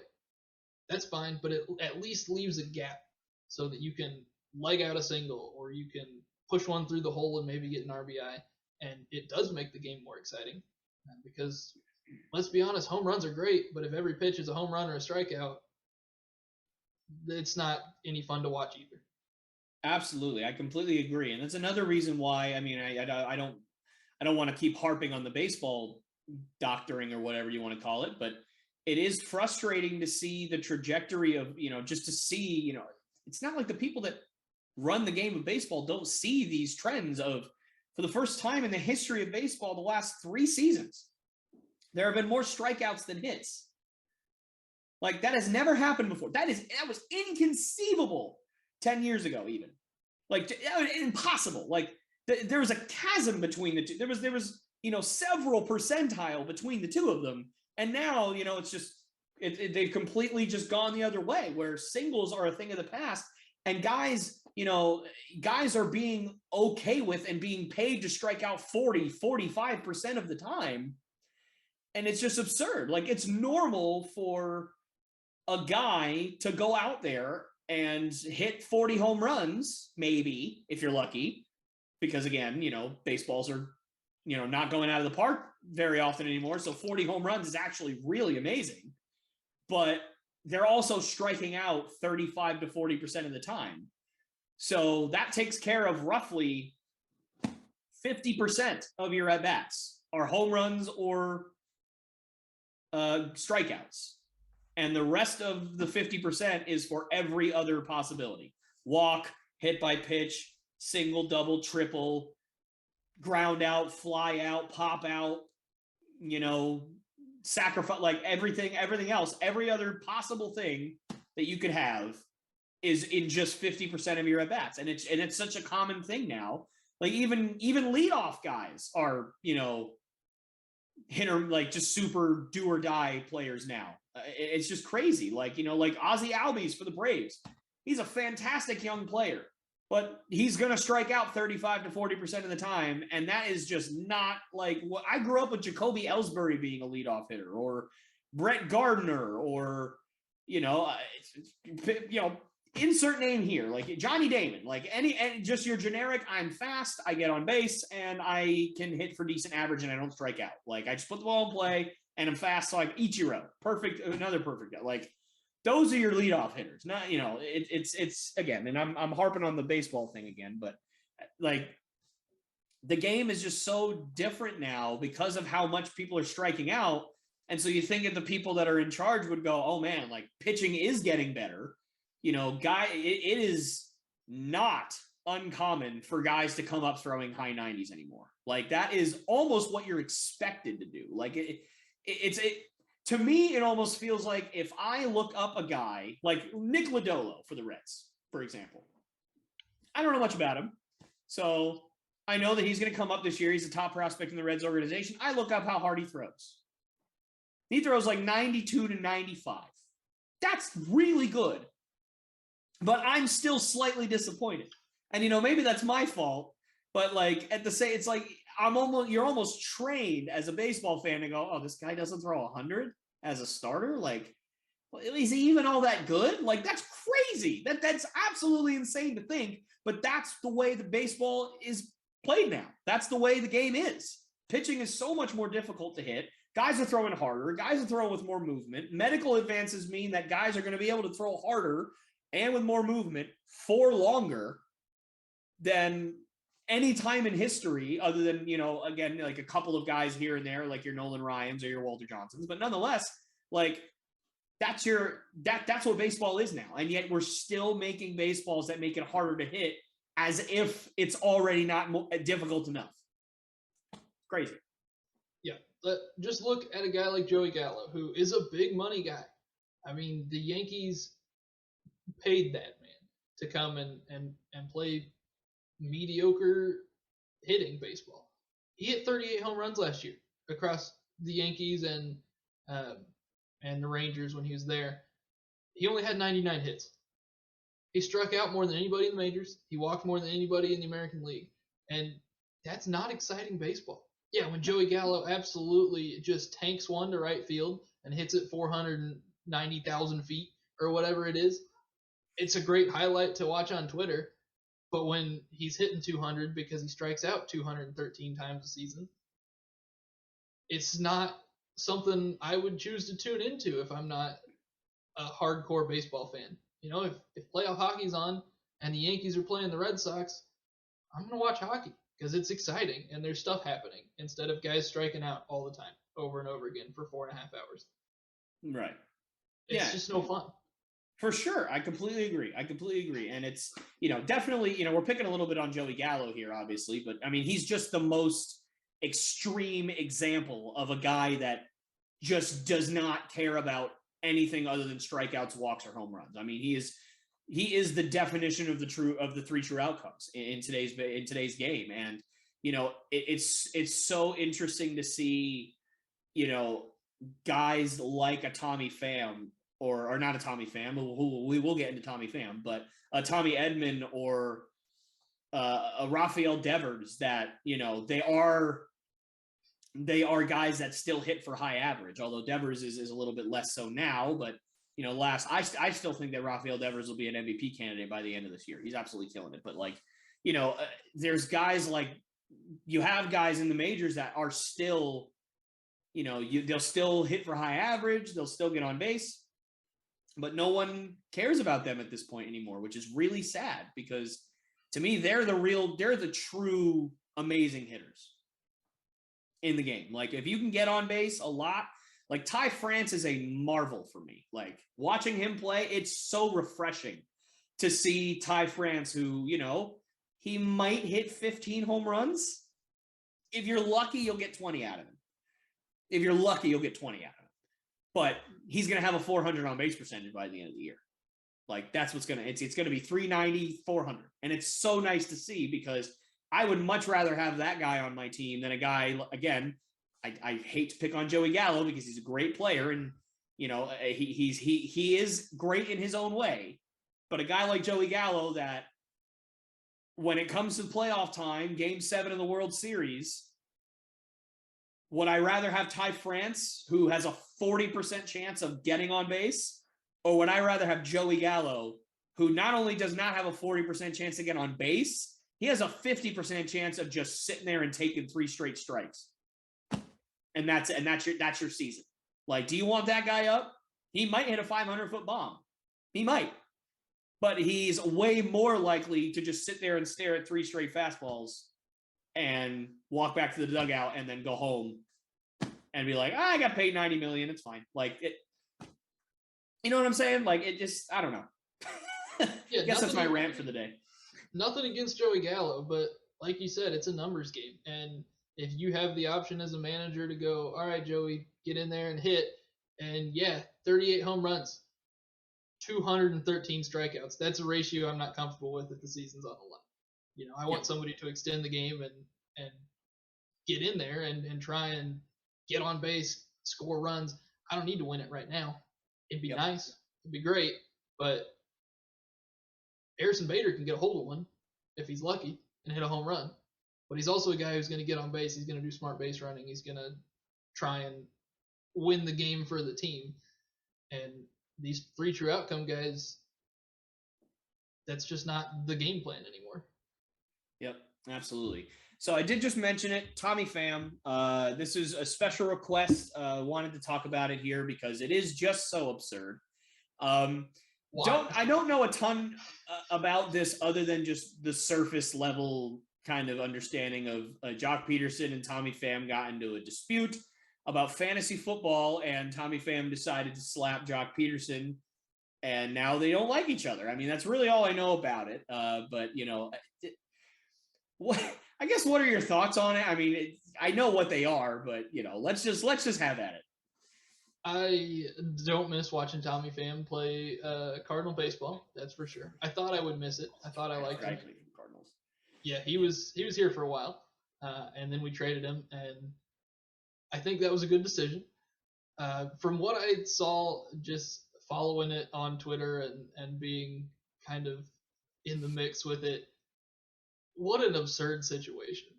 that's fine, but it at least leaves a gap so that you can leg out a single or you can push one through the hole and maybe get an RBI. And it does make the game more exciting because, let's be honest, home runs are great, but if every pitch is a home run or a strikeout, it's not any fun to watch either. Absolutely. I completely agree. And that's another reason why, I mean, I don't want to keep harping on the baseball doctoring or whatever you want to call it, but it is frustrating to see the trajectory of, just to see, it's not like the people that run the game of baseball don't see these trends of, for the first time in the history of baseball, the last 3 seasons, there have been more strikeouts than hits. Like, that has never happened before. That was inconceivable 10 years ago, even. Like, impossible. Like, there was a chasm between the two. There was several percentile between the two of them. And now, it's just, they've completely just gone the other way, where singles are a thing of the past. And guys are being okay with and being paid to strike out 45% of the time. And it's just absurd. Like, it's normal for a guy to go out there and hit 40 home runs, maybe, if you're lucky, because again, baseballs are, not going out of the park very often anymore. So 40 home runs is actually really amazing, but they're also striking out 35 to 40% of the time. So that takes care of roughly 50% of your at-bats are home runs or strikeouts. And the rest of the 50% is for every other possibility. Walk, hit by pitch, single, double, triple, ground out, fly out, pop out, sacrifice, like everything else, every other possible thing that you could have is in just 50% of your at-bats. And it's such a common thing now. Like even leadoff guys are, hitter, like just super do or die players now. It's just crazy. Like, like Ozzie Albies for the Braves. He's a fantastic young player, but he's going to strike out 35 to 40% of the time. And that is just not like what I grew up with. Jacoby Ellsbury being a leadoff hitter, or Brett Gardner, or, insert name here, like Johnny Damon, like any just your generic, I'm fast, I get on base, and I can hit for decent average, and I don't strike out. Like, I just put the ball in play, and I'm fast, so like Ichiro, perfect, another perfect guy. Like, those are your leadoff hitters. Not, it's again, and I'm harping on the baseball thing again, but like, the game is just so different now because of how much people are striking out. And so you think that the people that are in charge would go, oh man, like pitching is getting better. It is not uncommon for guys to come up throwing high 90s anymore. Like, that is almost what you're expected to do. Like, to me, it almost feels like if I look up a guy like Nick Lodolo for the Reds, for example, I don't know much about him. So I know that he's going to come up this year. He's a top prospect in the Reds organization. I look up how hard he throws. He throws like 92 to 95. That's really good. But I'm still slightly disappointed. And, maybe that's my fault. But, like, it's like you're almost trained as a baseball fan to go, oh, this guy doesn't throw 100 as a starter? Like, is he even all that good? Like, that's crazy. That's absolutely insane to think. But that's the way the baseball is played now. That's the way the game is. Pitching is so much more difficult to hit. Guys are throwing harder. Guys are throwing with more movement. Medical advances mean that guys are going to be able to throw harder and with more movement for longer than any time in history, other than, again, like a couple of guys here and there, like your Nolan Ryans or your Walter Johnsons. But nonetheless, like, that's what baseball is now. And yet we're still making baseballs that make it harder to hit as if it's already not difficult enough. Crazy. Yeah. Just look at a guy like Joey Gallo, who is a big money guy. I mean, the Yankees paid that man to come and play mediocre hitting baseball. He hit 38 home runs last year across the Yankees and the Rangers when he was there. He only had 99 hits. He struck out more than anybody in the majors. He walked more than anybody in the American League. And that's not exciting baseball. Yeah, when Joey Gallo absolutely just tanks one to right field and hits it 490,000 feet or whatever it is, it's a great highlight to watch on Twitter. But when he's hitting 200 because he strikes out 213 times a season, it's not something I would choose to tune into if I'm not a hardcore baseball fan. You know, if playoff hockey's on and the Yankees are playing the Red Sox, I'm going to watch hockey because it's exciting and there's stuff happening instead of guys striking out all the time over and over again for 4.5 hours. Right. It's just no fun. For sure. I completely agree. And it's, definitely, we're picking a little bit on Joey Gallo here, obviously, but I mean, he's just the most extreme example of a guy that just does not care about anything other than strikeouts, walks, or home runs. I mean, he is the definition of the three true outcomes in today's game. And, it's so interesting to see, guys like a Tommy Pham or not a Tommy Pham, who we will get into Tommy Pham, but a Tommy Edman or a Rafael Devers that, they are guys that still hit for high average, although Devers is a little bit less so now. But, I still think that Rafael Devers will be an MVP candidate by the end of this year. He's absolutely killing it. But, there's guys you have guys in the majors that are still, they'll still hit for high average. They'll still get on base. But no one cares about them at this point anymore, which is really sad because to me, they're the true amazing hitters in the game. Like if you can get on base a lot, like Ty France is a marvel for me. Like watching him play, it's so refreshing to see Ty France who, he might hit 15 home runs. If you're lucky, you'll get 20 out of him. But he's going to have a 400 on base percentage by the end of the year. Like that's what's going to, it's going to be 390, 400. And it's so nice to see because I would much rather have that guy on my team than a guy, again, I hate to pick on Joey Gallo because he's a great player and, he is great in his own way. But a guy like Joey Gallo that when it comes to playoff time, Game 7 of the World Series, would I rather have Ty France, who has a 40% chance of getting on base, or would I rather have Joey Gallo, who not only does not have a 40% chance to get on base, he has a 50% chance of just sitting there and taking 3 straight strikes. And that's your season. Like, do you want that guy up? He might hit a 500-foot bomb. He might. But he's way more likely to just sit there and stare at 3 straight fastballs and walk back to the dugout and then go home and be like, I got paid $90 million. It's fine. Like it, you know what I'm saying? Like it just, I don't know. Yeah, I guess that's my rant for the day. Nothing against Joey Gallo, but like you said, it's a numbers game. And if you have the option as a manager to go, all right, Joey, get in there and hit. And 38 home runs, 213 strikeouts. That's a ratio I'm not comfortable with if the season's on the line. I want somebody to extend the game and get in there and try and get on base, score runs. I don't need to win it right now. It'd be nice. It'd be great. But Harrison Bader can get a hold of one if he's lucky and hit a home run. But he's also a guy who's going to get on base. He's going to do smart base running. He's going to try and win the game for the team. And these 3 true outcome guys, that's just not the game plan anymore. Yep, absolutely. So I did just mention it, Tommy Pham. This is a special request. Wanted to talk about it here because it is just so absurd. I don't know a ton about this other than just the surface level kind of understanding of Jock Peterson and Tommy Pham got into a dispute about fantasy football, and Tommy Pham decided to slap Jock Peterson, and now they don't like each other. I mean, that's really all I know about it. But I guess what are your thoughts on it? I mean, I know what they are, but let's just have at it. I don't miss watching Tommy Pham play Cardinal baseball. That's for sure. I thought I would miss it. I thought I liked him. From Cardinals. Yeah, he was here for a while, and then we traded him, and I think that was a good decision. From what I saw, just following it on Twitter and being kind of in the mix with it, what an absurd situation.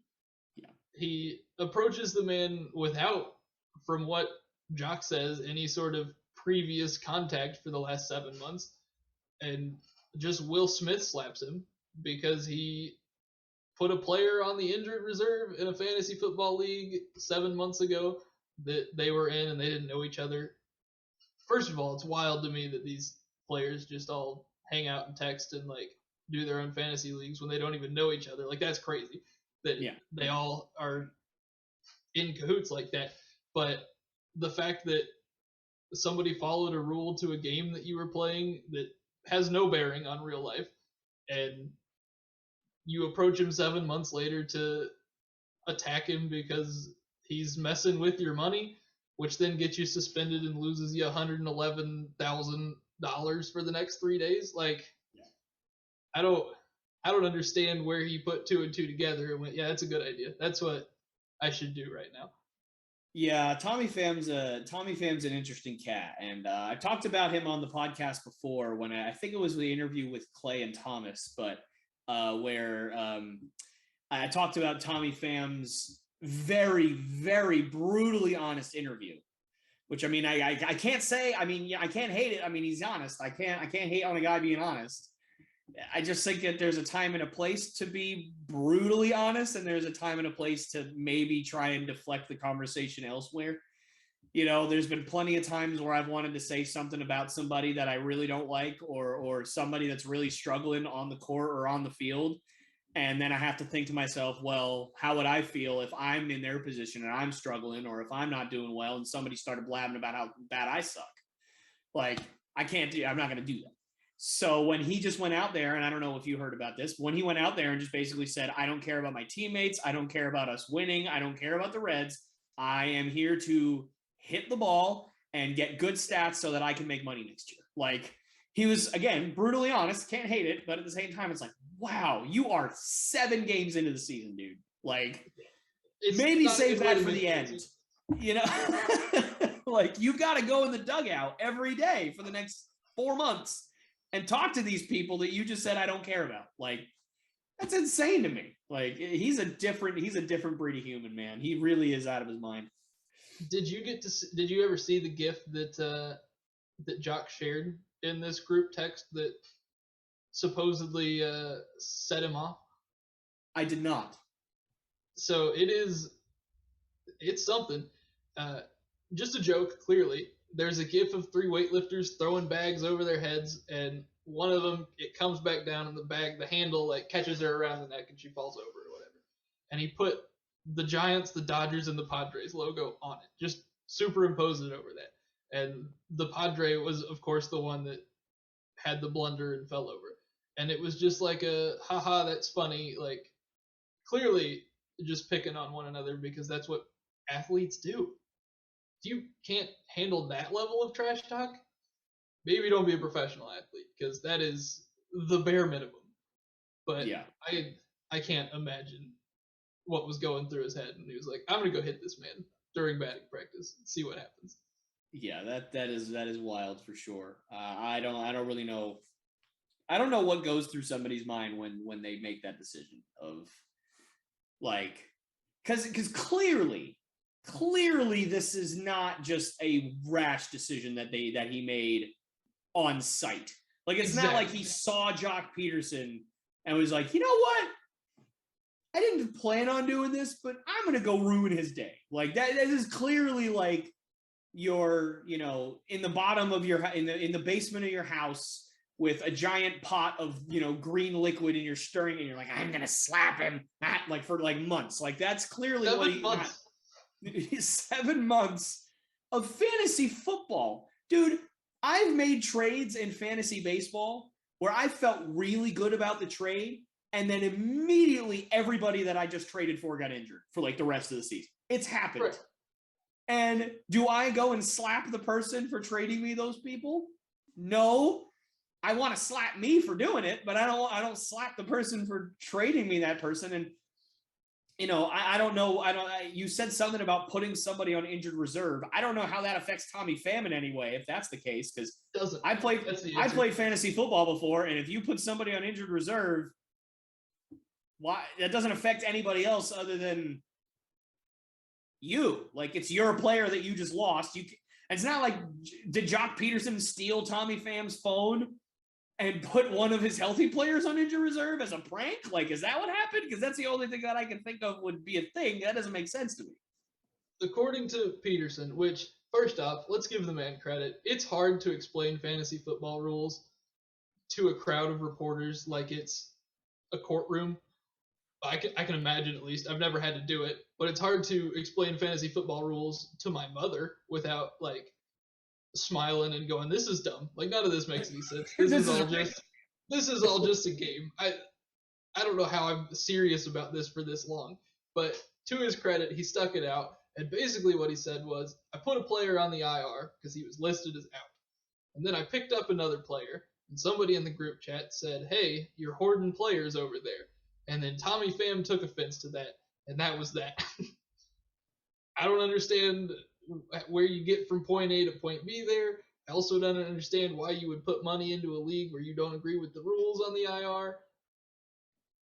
Yeah. He approaches the man without, from what Jock says, any sort of previous contact for the last 7 months, and just Will Smith slaps him because he put a player on the injured reserve in a fantasy football league 7 months ago that they were in and they didn't know each other. First of all, it's wild to me that these players just all hang out and text and like do their own fantasy leagues when they don't even know each other. Like that's crazy that they all are in cahoots like that. But the fact that somebody followed a rule to a game that you were playing that has no bearing on real life, and you approach him 7 months later to attack him because he's messing with your money, which then gets you suspended and loses you $111,000 for the next 3 days. Like, I don't understand where he put two and two together and went, yeah, that's a good idea. That's what I should do right now. Yeah, Tommy Pham's an interesting cat, and I talked about him on the podcast before when I think it was the interview with Clay and Thomas, but where I talked about Tommy Pham's very, very brutally honest interview. Which I mean, I can't say. I mean, I can't hate it. I mean, he's honest. I can't hate on a guy being honest. I just think that there's a time and a place to be brutally honest, and there's a time and a place to maybe try and deflect the conversation elsewhere. You know, there's been plenty of times where I've wanted to say something about somebody that I really don't like, or somebody that's really struggling on the court or on the field. And then I have to think to myself, well, how would I feel if I'm in their position and I'm struggling, or if I'm not doing well and somebody started blabbing about how bad I suck? Like, I'm not going to do that. So when he just went out there, and I don't know if you heard about this, when he went out there and just basically said, I don't care about my teammates. I don't care about us winning. I don't care about the Reds. I am here to hit the ball and get good stats so that I can make money next year. Like, he was, again, brutally honest. Can't hate it. But at the same time, it's like, wow, you are 7 games into the season, dude. Like, maybe save that for the end. You know? Like, you got to go in the dugout every day for the next 4 months and talk to these people that you just said I don't care about. Like, that's insane to me. Like, he's a different breed of human, man. He really is out of his mind. Did you ever see the GIF that Jock shared in this group text that supposedly set him off? I did not. So it's something. Just a joke, clearly. There's a GIF of 3 weightlifters throwing bags over their heads, and one of them, it comes back down, and the handle, like, catches her around the neck, and she falls over or whatever. And he put the Giants, the Dodgers, and the Padres logo on it. Just superimposed it over that. And the Padre was, of course, the one that had the blunder and fell over. And it was just like a, haha, that's funny. Like, clearly just picking on one another because that's what athletes do. If you can't handle that level of trash talk, maybe don't be a professional athlete, because that is the bare minimum. But yeah, I can't imagine what was going through his head, and he was like, I'm gonna go hit this man during batting practice and see what happens. Yeah, that is wild for sure. I don't really know. I don't know what goes through somebody's mind when they make that decision of, like, because clearly this is not just a rash decision that he made on site. Like, it's not like he saw Jock Peterson and was like, you know what? I didn't plan on doing this, but I'm going to go ruin his day. Like, that is clearly like you're, you know, in the bottom of your, in the basement of your house with a giant pot of, you know, green liquid, and you're stirring, and you're like, I'm going to slap him, like, for like months. Like, that's clearly 7 months. 7 months of fantasy football. Dude, I've made trades in fantasy baseball where I felt really good about the trade, and then immediately everybody that I just traded for got injured for like the rest of the season. It's happened. Right. And do I go and slap the person for trading me those people? No. I want to slap me for doing it, but I don't slap the person for trading me that person. And I don't know. You said something about putting somebody on injured reserve. I don't know how that affects Tommy Pham in any way, if that's the case, because I played fantasy football before, and if you put somebody on injured reserve, why that doesn't affect anybody else other than you. Like, it's your player that you just lost. It's not like, did Jock Peterson steal Tommy Pham's phone and put one of his healthy players on injured reserve as a prank? Like, is that what happened? Because that's the only thing that I can think of would be a thing. That doesn't make sense to me. According to Peterson, which, first off, let's give the man credit. It's hard to explain fantasy football rules to a crowd of reporters like it's a courtroom. I can imagine, at least. I've never had to do it, but it's hard to explain fantasy football rules to my mother without, like, smiling and going, "This is dumb. Like, none of this makes any sense. This is all just a game." I don't know how I'm serious about this for this long, but to his credit, he stuck it out. And basically what he said was, I put a player on the IR because he was listed as out. And then I picked up another player, and somebody in the group chat said, "Hey, you're hoarding players over there." And then Tommy Pham took offense to that, and that was that. I don't understand where you get from point A to point B there. I also don't understand why you would put money into a league where you don't agree with the rules on the IR.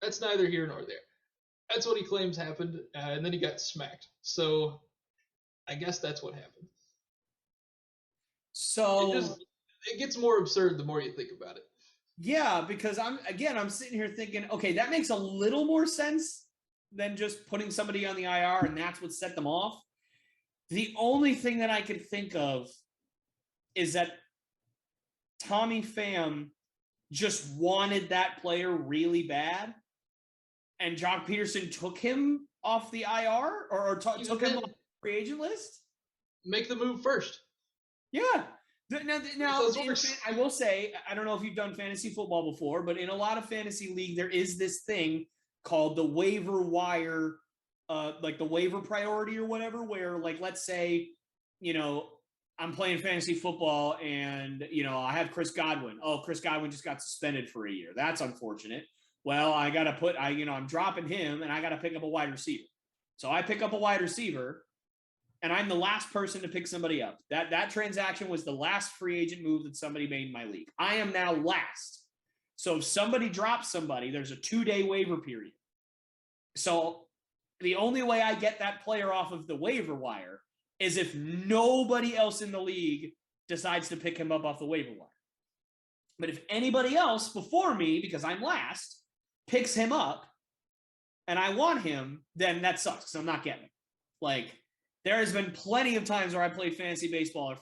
That's neither here nor there. That's what he claims happened, and then he got smacked. So I guess that's what happened. So it gets more absurd the more you think about it. Yeah, because I'm sitting here thinking, okay, that makes a little more sense than just putting somebody on the IR and that's what set them off. The only thing that I could think of is that Tommy Pham just wanted that player really bad, and Jock Peterson took him off the IR or took him off the free agent list. Make the move first. Yeah. Now I will say, I don't know if you've done fantasy football before, but in a lot of fantasy league, there is this thing called the waiver wire, like the waiver priority or whatever, where, like, let's say, I'm playing fantasy football and, I have Chris Godwin. Oh, Chris Godwin just got suspended for a year. That's unfortunate. Well, I got to I'm dropping him and I got to pick up a wide receiver. So I pick up a wide receiver, and I'm the last person to pick somebody up. That transaction was the last free agent move that somebody made in my league. I am now last. So if somebody drops somebody, there's a 2-day waiver period. So the only way I get that player off of the waiver wire is if nobody else in the league decides to pick him up off the waiver wire. But if anybody else before me, because I'm last, picks him up and I want him, then that sucks because I'm not getting him. Like, there has been plenty of times where I played fantasy baseball or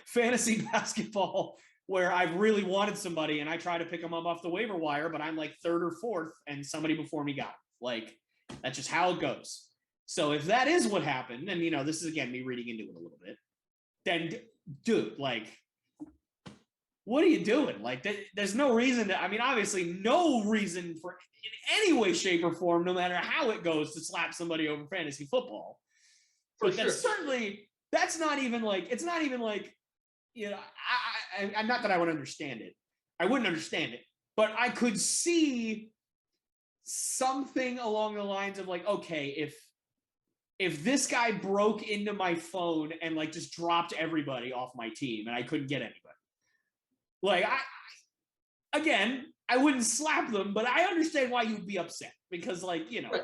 fantasy basketball where I've really wanted somebody and I try to pick them up off the waiver wire, but I'm like third or fourth and somebody before me got him. Like, that's just how it goes. So if that is what happened, and, this is, again, me reading into it a little bit, then, dude, like, what are you doing? Like, there's no reason to, obviously no reason for, in any way, shape, or form, no matter how it goes, to slap somebody over fantasy football. But that's not even like, it's not even like, I'm not that I would understand it. I wouldn't understand it. But I could see something along the lines of, like, okay, if this guy broke into my phone and, like, just dropped everybody off my team and I couldn't get anybody. Like, I wouldn't slap them, but I understand why you'd be upset because, like, right.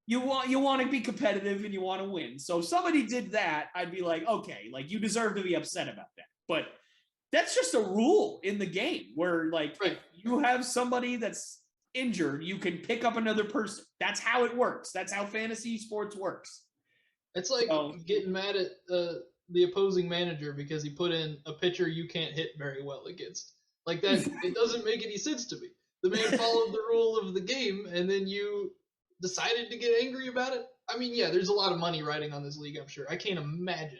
you want to be competitive and you want to win. So if somebody did that, I'd be like, okay, like, you deserve to be upset about that. But that's just a rule in the game where, like, right. If you have somebody that's injured, you can pick up another person. That's how it works. That's how fantasy sports works. It's like getting mad at the opposing manager because he put in a pitcher you can't hit very well against. Like, that, it doesn't make any sense to me. The man followed the rule of the game, and then you decided to get angry about it? Yeah, there's a lot of money riding on this league, I'm sure. I can't imagine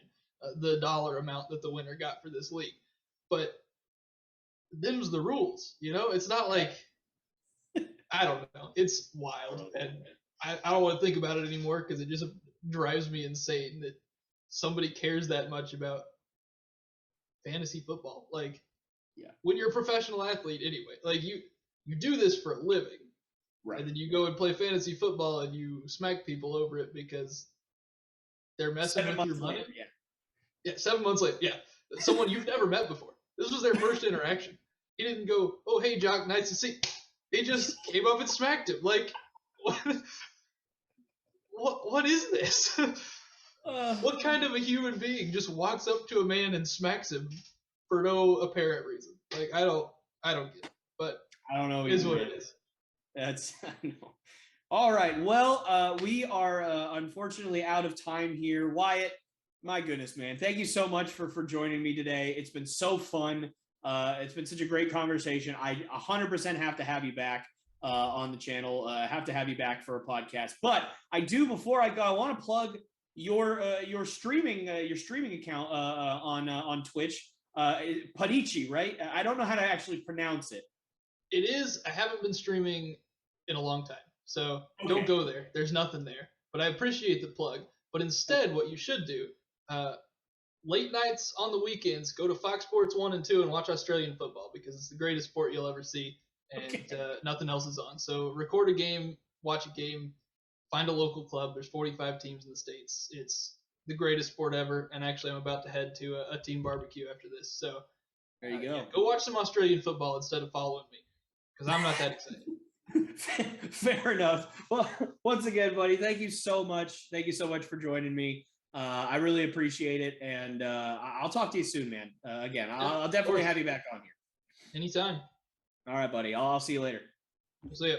the dollar amount that the winner got for this league. But them's the rules, It's not like, I don't know. It's wild, and I don't want to think about it anymore because it just drives me insane that somebody cares that much about fantasy football. Like, Yeah. When you're a professional athlete anyway, like you do this for a living. Right. And then you go and play fantasy football and you smack people over it because they're messing with your money. Later, yeah. Yeah, 7 months later. Yeah. Someone you've never met before. This was their first interaction. He didn't go, "Oh, hey, Jock, nice to see you." He just came up and smacked him. Like, what is this? What kind of a human being just walks up to a man and smacks him for no apparent reason? Like, I don't get it. But I don't know. It is what it is. That's all right. Well, we are unfortunately out of time here. Wyatt, my goodness, man, thank you so much for joining me today. It's been so fun. It's been such a great conversation. I 100% have to have you back on the channel. Have to have you back for a podcast. But I do, before I go, I want to plug your streaming account on Twitch. Padici, right? I don't know how to actually pronounce it. It is. I haven't been streaming in a long time, so Don't go there. There's nothing there. But I appreciate the plug. But instead, what you should do, late nights on the weekends, go to Fox Sports 1 and 2 and watch Australian football because it's the greatest sport you'll ever see, and nothing else is on. So record a game, watch a game, find a local club. There's 45 teams in the States. It's the greatest sport ever, and actually I'm about to head to a team barbecue after this. So there you go. Yeah, go watch some Australian football instead of following me because I'm not that excited. Fair enough. Well, once again, buddy, thank you so much. Thank you so much for joining me. I really appreciate it, and I'll talk to you soon, man. Again, I'll definitely have you back on here. Anytime. All right, buddy. I'll see you later. See ya.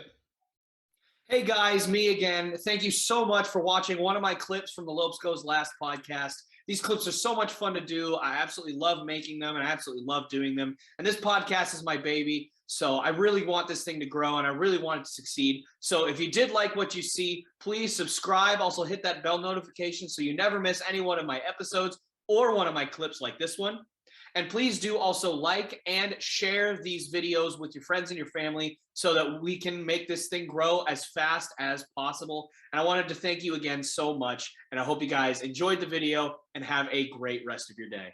Hey guys, me again. Thank you so much for watching one of my clips from the Lopes Goes Last podcast. These clips are so much fun to do. I absolutely love making them, and I absolutely love doing them. And this podcast is my baby. So I really want this thing to grow, and I really want it to succeed. So if you did like what you see, please subscribe. Also hit that bell notification so you never miss any one of my episodes or one of my clips like this one. And please do also like and share these videos with your friends and your family so that we can make this thing grow as fast as possible. And I wanted to thank you again so much. And I hope you guys enjoyed the video and have a great rest of your day.